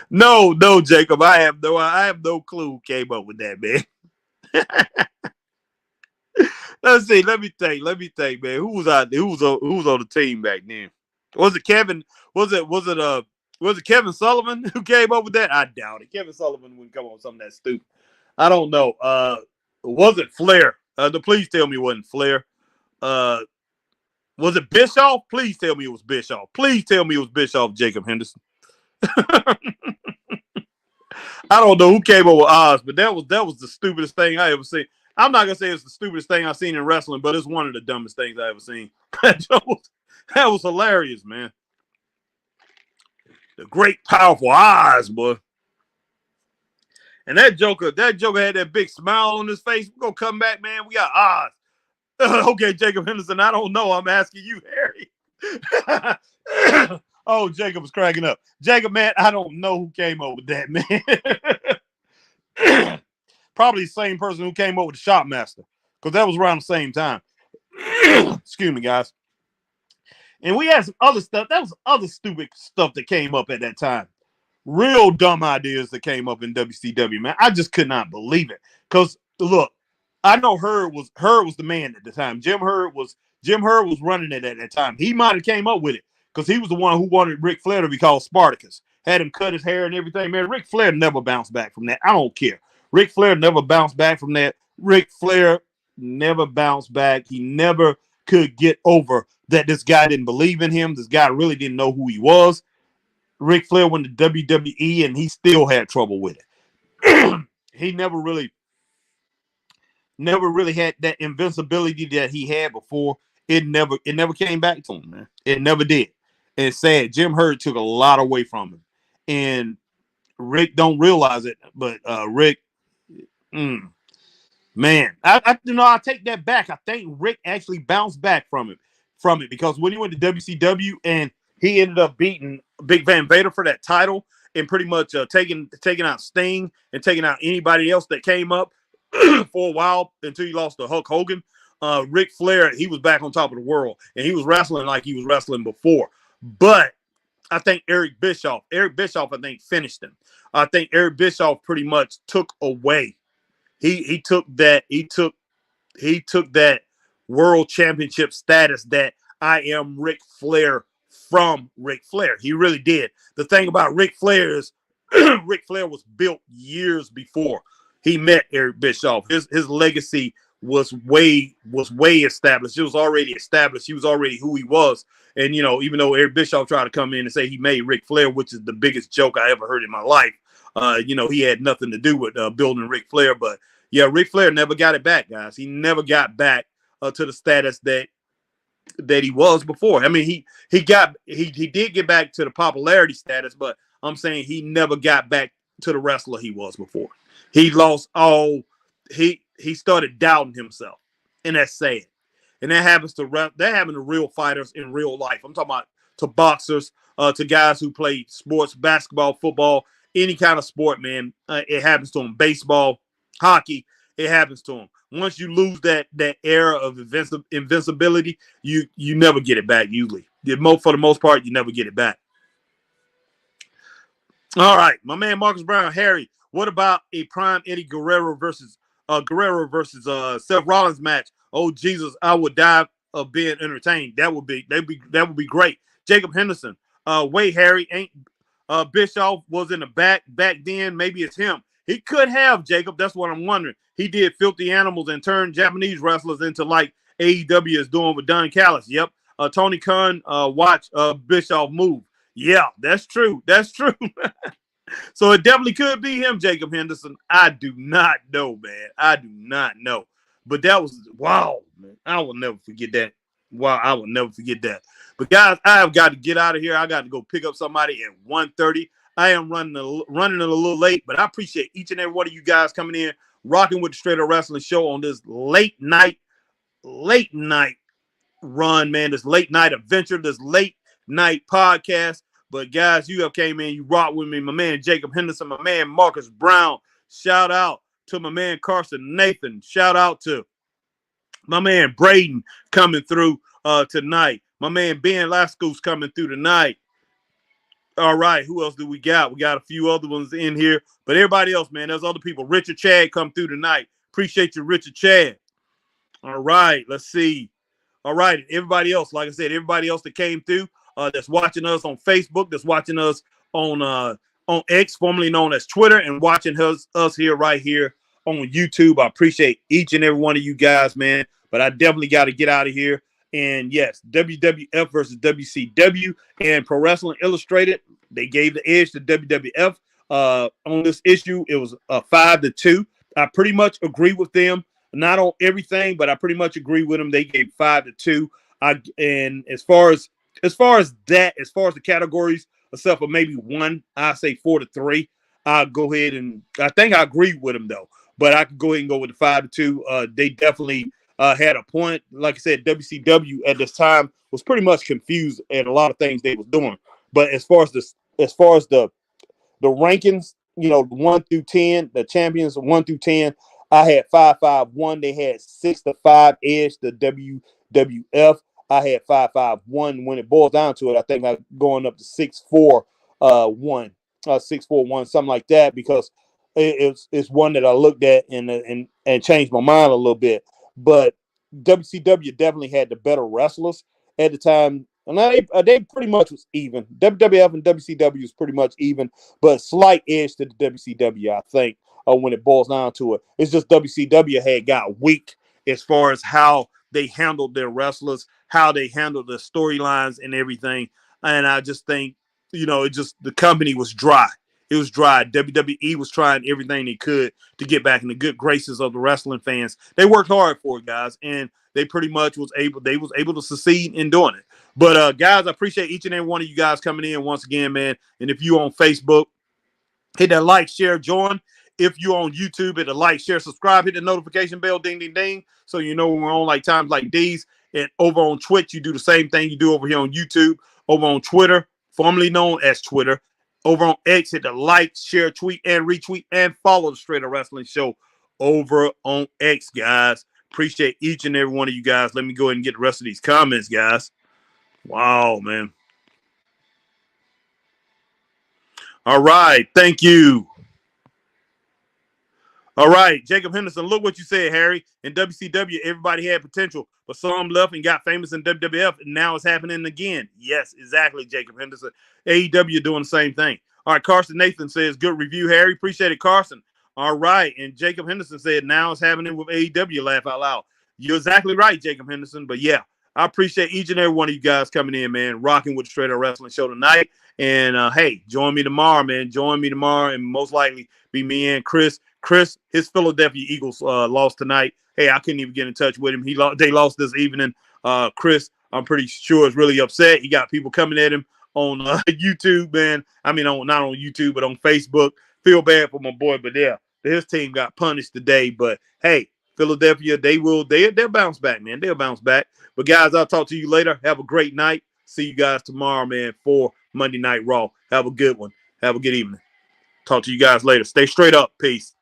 No, Jacob. I have no clue who came up with that, man. Let's see. Let me think, man. Who was on the team back then? Was it Kevin? Was it Kevin Sullivan who came up with that? I doubt it. Kevin Sullivan wouldn't come up with something that stupid. I don't know. Was it Flair? Please tell me it wasn't Flair. Was it Bischoff? Please tell me it was Bischoff. Please tell me it was Bischoff, Jacob Henderson. I don't know who came up with Oz, but that was the stupidest thing I ever seen. I'm not gonna say it's the stupidest thing I've seen in wrestling, but it's one of the dumbest things I ever seen. That was hilarious, man. The great, powerful Oz, boy. And that Joker had that big smile on his face. We're gonna come back, man. We got Oz. Okay, Jacob Henderson. I don't know. I'm asking you, Harry. Oh, Jacob was cracking up. Jacob, man, I don't know who came up with that, man. Probably the same person who came up with the Shopmaster, because that was around the same time. Excuse me, guys. And we had some other stuff. That was other stupid stuff that came up at that time. Real dumb ideas that came up in WCW, man. I just could not believe it. Because look, I know Hurd was the man at the time. Jim Hurd was running it at that time. He might have came up with it because he was the one who wanted Ric Flair to be called Spartacus. Had him cut his hair and everything, man. Ric Flair never bounced back from that. I don't care. Ric Flair never bounced back from that. Ric Flair never bounced back. He never could get over that this guy didn't believe in him. This guy really didn't know who he was. Ric Flair went to WWE and he still had trouble with it. He never really had that invincibility that he had before. It never came back to him, man. It never did. And it's sad. Jim Hurd took a lot away from him. And Rick don't realize it, but Rick, man, I take that back. I think Rick actually bounced back from it because when he went to WCW and he ended up beating Big Van Vader for that title and pretty much taking out Sting and taking out anybody else that came up for a while until he lost to Hulk Hogan. Ric Flair, he was back on top of the world and he was wrestling like he was wrestling before. But I think Eric Bischoff, I think finished him. I think Eric Bischoff pretty much took away. He took that world championship status that I am Ric Flair from Ric Flair. He really did. The thing about Ric Flair is Ric Flair was built years before he met Eric Bischoff. His legacy was way established. It was already established. He was already who he was. And, you know, even though Eric Bischoff tried to come in and say he made Ric Flair, which is the biggest joke I ever heard in my life, you know, he had nothing to do with building Ric Flair. But, yeah, Ric Flair never got it back, guys. He never got back to the status that he was before. I mean, he did get back to the popularity status, but I'm saying he never got back to the wrestler he was before. He lost all. He started doubting himself, and that's sad. And that happens to real fighters in real life. I'm talking about to boxers, to guys who play sports, basketball, football, any kind of sport, man. It happens to them. Baseball, hockey, it happens to them. Once you lose that era of invincibility, you never get it back. Usually, for the most part, you never get it back. All right, my man Marcus Brown, Harry. What about a prime Eddie Guerrero versus Seth Rollins match? Oh Jesus, I would die of being entertained. That would be great. Jacob Henderson. Wait, Harry, ain't Bischoff was in the back then? Maybe it's him. He could have, Jacob. That's what I'm wondering. He did filthy animals and turned Japanese wrestlers into like AEW is doing with Don Callis. Yep. Tony Khan, watch Bischoff move. Yeah, that's true. That's true. So it definitely could be him, Jacob Henderson. I do not know, man. I do not know. But that was, wow, man. I will never forget that. Wow, I will never forget that. But guys, I have got to get out of here. I got to go pick up somebody at 1:30. I am running a little late, but I appreciate each and every one of you guys coming in, rocking with the Straight Up Wrestling Show on this late night run, man. This late night adventure, this late night podcast. But guys, you have came in, you rocked with me, my man Jacob Henderson, my man Marcus Brown. Shout out to my man Carson Nathan. Shout out to my man Braden coming through tonight. My man Ben Lasco's coming through tonight. All right, who else do we got? We got a few other ones in here, but everybody else, man, there's other people. Richard Chad come through tonight. Appreciate you, Richard Chad. All right, let's see. All right, everybody else, like I said, everybody else that came through, that's watching us on Facebook, that's watching us on X, formerly known as Twitter, and watching us here right here on YouTube. I appreciate each and every one of you guys, man. But I definitely got to get out of here. And yes, WWF versus WCW and Pro Wrestling Illustrated, they gave the edge to WWF on this issue. It was 5-2. I pretty much agree with them. Not on everything, but I pretty much agree with them. They gave 5-2. And as far as the categories, except for maybe one, I say 4-3. I'll go ahead and I think I agree with them though. But I could go ahead and go with the 5-2. They definitely had a point. Like I said, WCW at this time was pretty much confused at a lot of things they was doing. But as far as the rankings, 1 through 10, the champions 1 through 10, I had 5-5-1. They had 6-5 edge the WWF. I had 5-5-1. When it boils down to it, I think I'm going up to 6-4-1, 6-4-1, something like that, because it's one that I looked at and changed my mind a little bit. But WCW definitely had the better wrestlers at the time. And they pretty much was even. WWF and WCW was pretty much even, but slight edge to the WCW, I think, when it boils down to it. It's just WCW had got weak as far as how they handled their wrestlers, how they handled the storylines and everything. And I just think, the company was dry. It was dry. WWE was trying everything they could to get back in the good graces of the wrestling fans. They worked hard for it, guys, and they pretty much was able to succeed in doing it. But guys, I appreciate each and every one of you guys coming in once again, man. And if you on Facebook, hit that like, share, join. If you're on YouTube, hit the like, share, subscribe, hit the notification bell, ding, ding, ding, so you know when we're on like times like these. And over on Twitch, you do the same thing you do over here on YouTube. Over on Twitter, formerly known as Twitter. Over on X, hit the like, share, tweet, and retweet, and follow the Straight Up Wrestling Show over on X, guys. Appreciate each and every one of you guys. Let me go ahead and get the rest of these comments, guys. Wow, man. All right. Thank you. All right, Jacob Henderson, look what you said, Harry. In WCW, everybody had potential, but some left and got famous in WWF, and now it's happening again. Yes, exactly, Jacob Henderson. AEW doing the same thing. All right, Carson Nathan says, good review, Harry. Appreciate it, Carson. All right, and Jacob Henderson said, now it's happening with AEW, laugh out loud. You're exactly right, Jacob Henderson, but yeah, I appreciate each and every one of you guys coming in, man, rocking with the Straight Up Wrestling Show tonight. And, hey, join me tomorrow, man. Join me tomorrow, and most likely be me and Chris. Chris, his Philadelphia Eagles lost tonight. Hey, I couldn't even get in touch with him. They lost this evening. Chris, I'm pretty sure is really upset. He got people coming at him on YouTube, man. I mean, not on YouTube, but on Facebook. Feel bad for my boy, but yeah, his team got punished today. But hey, Philadelphia, they'll bounce back, man. They'll bounce back. But guys, I'll talk to you later. Have a great night. See you guys tomorrow, man, for Monday Night Raw. Have a good one. Have a good evening. Talk to you guys later. Stay straight up. Peace.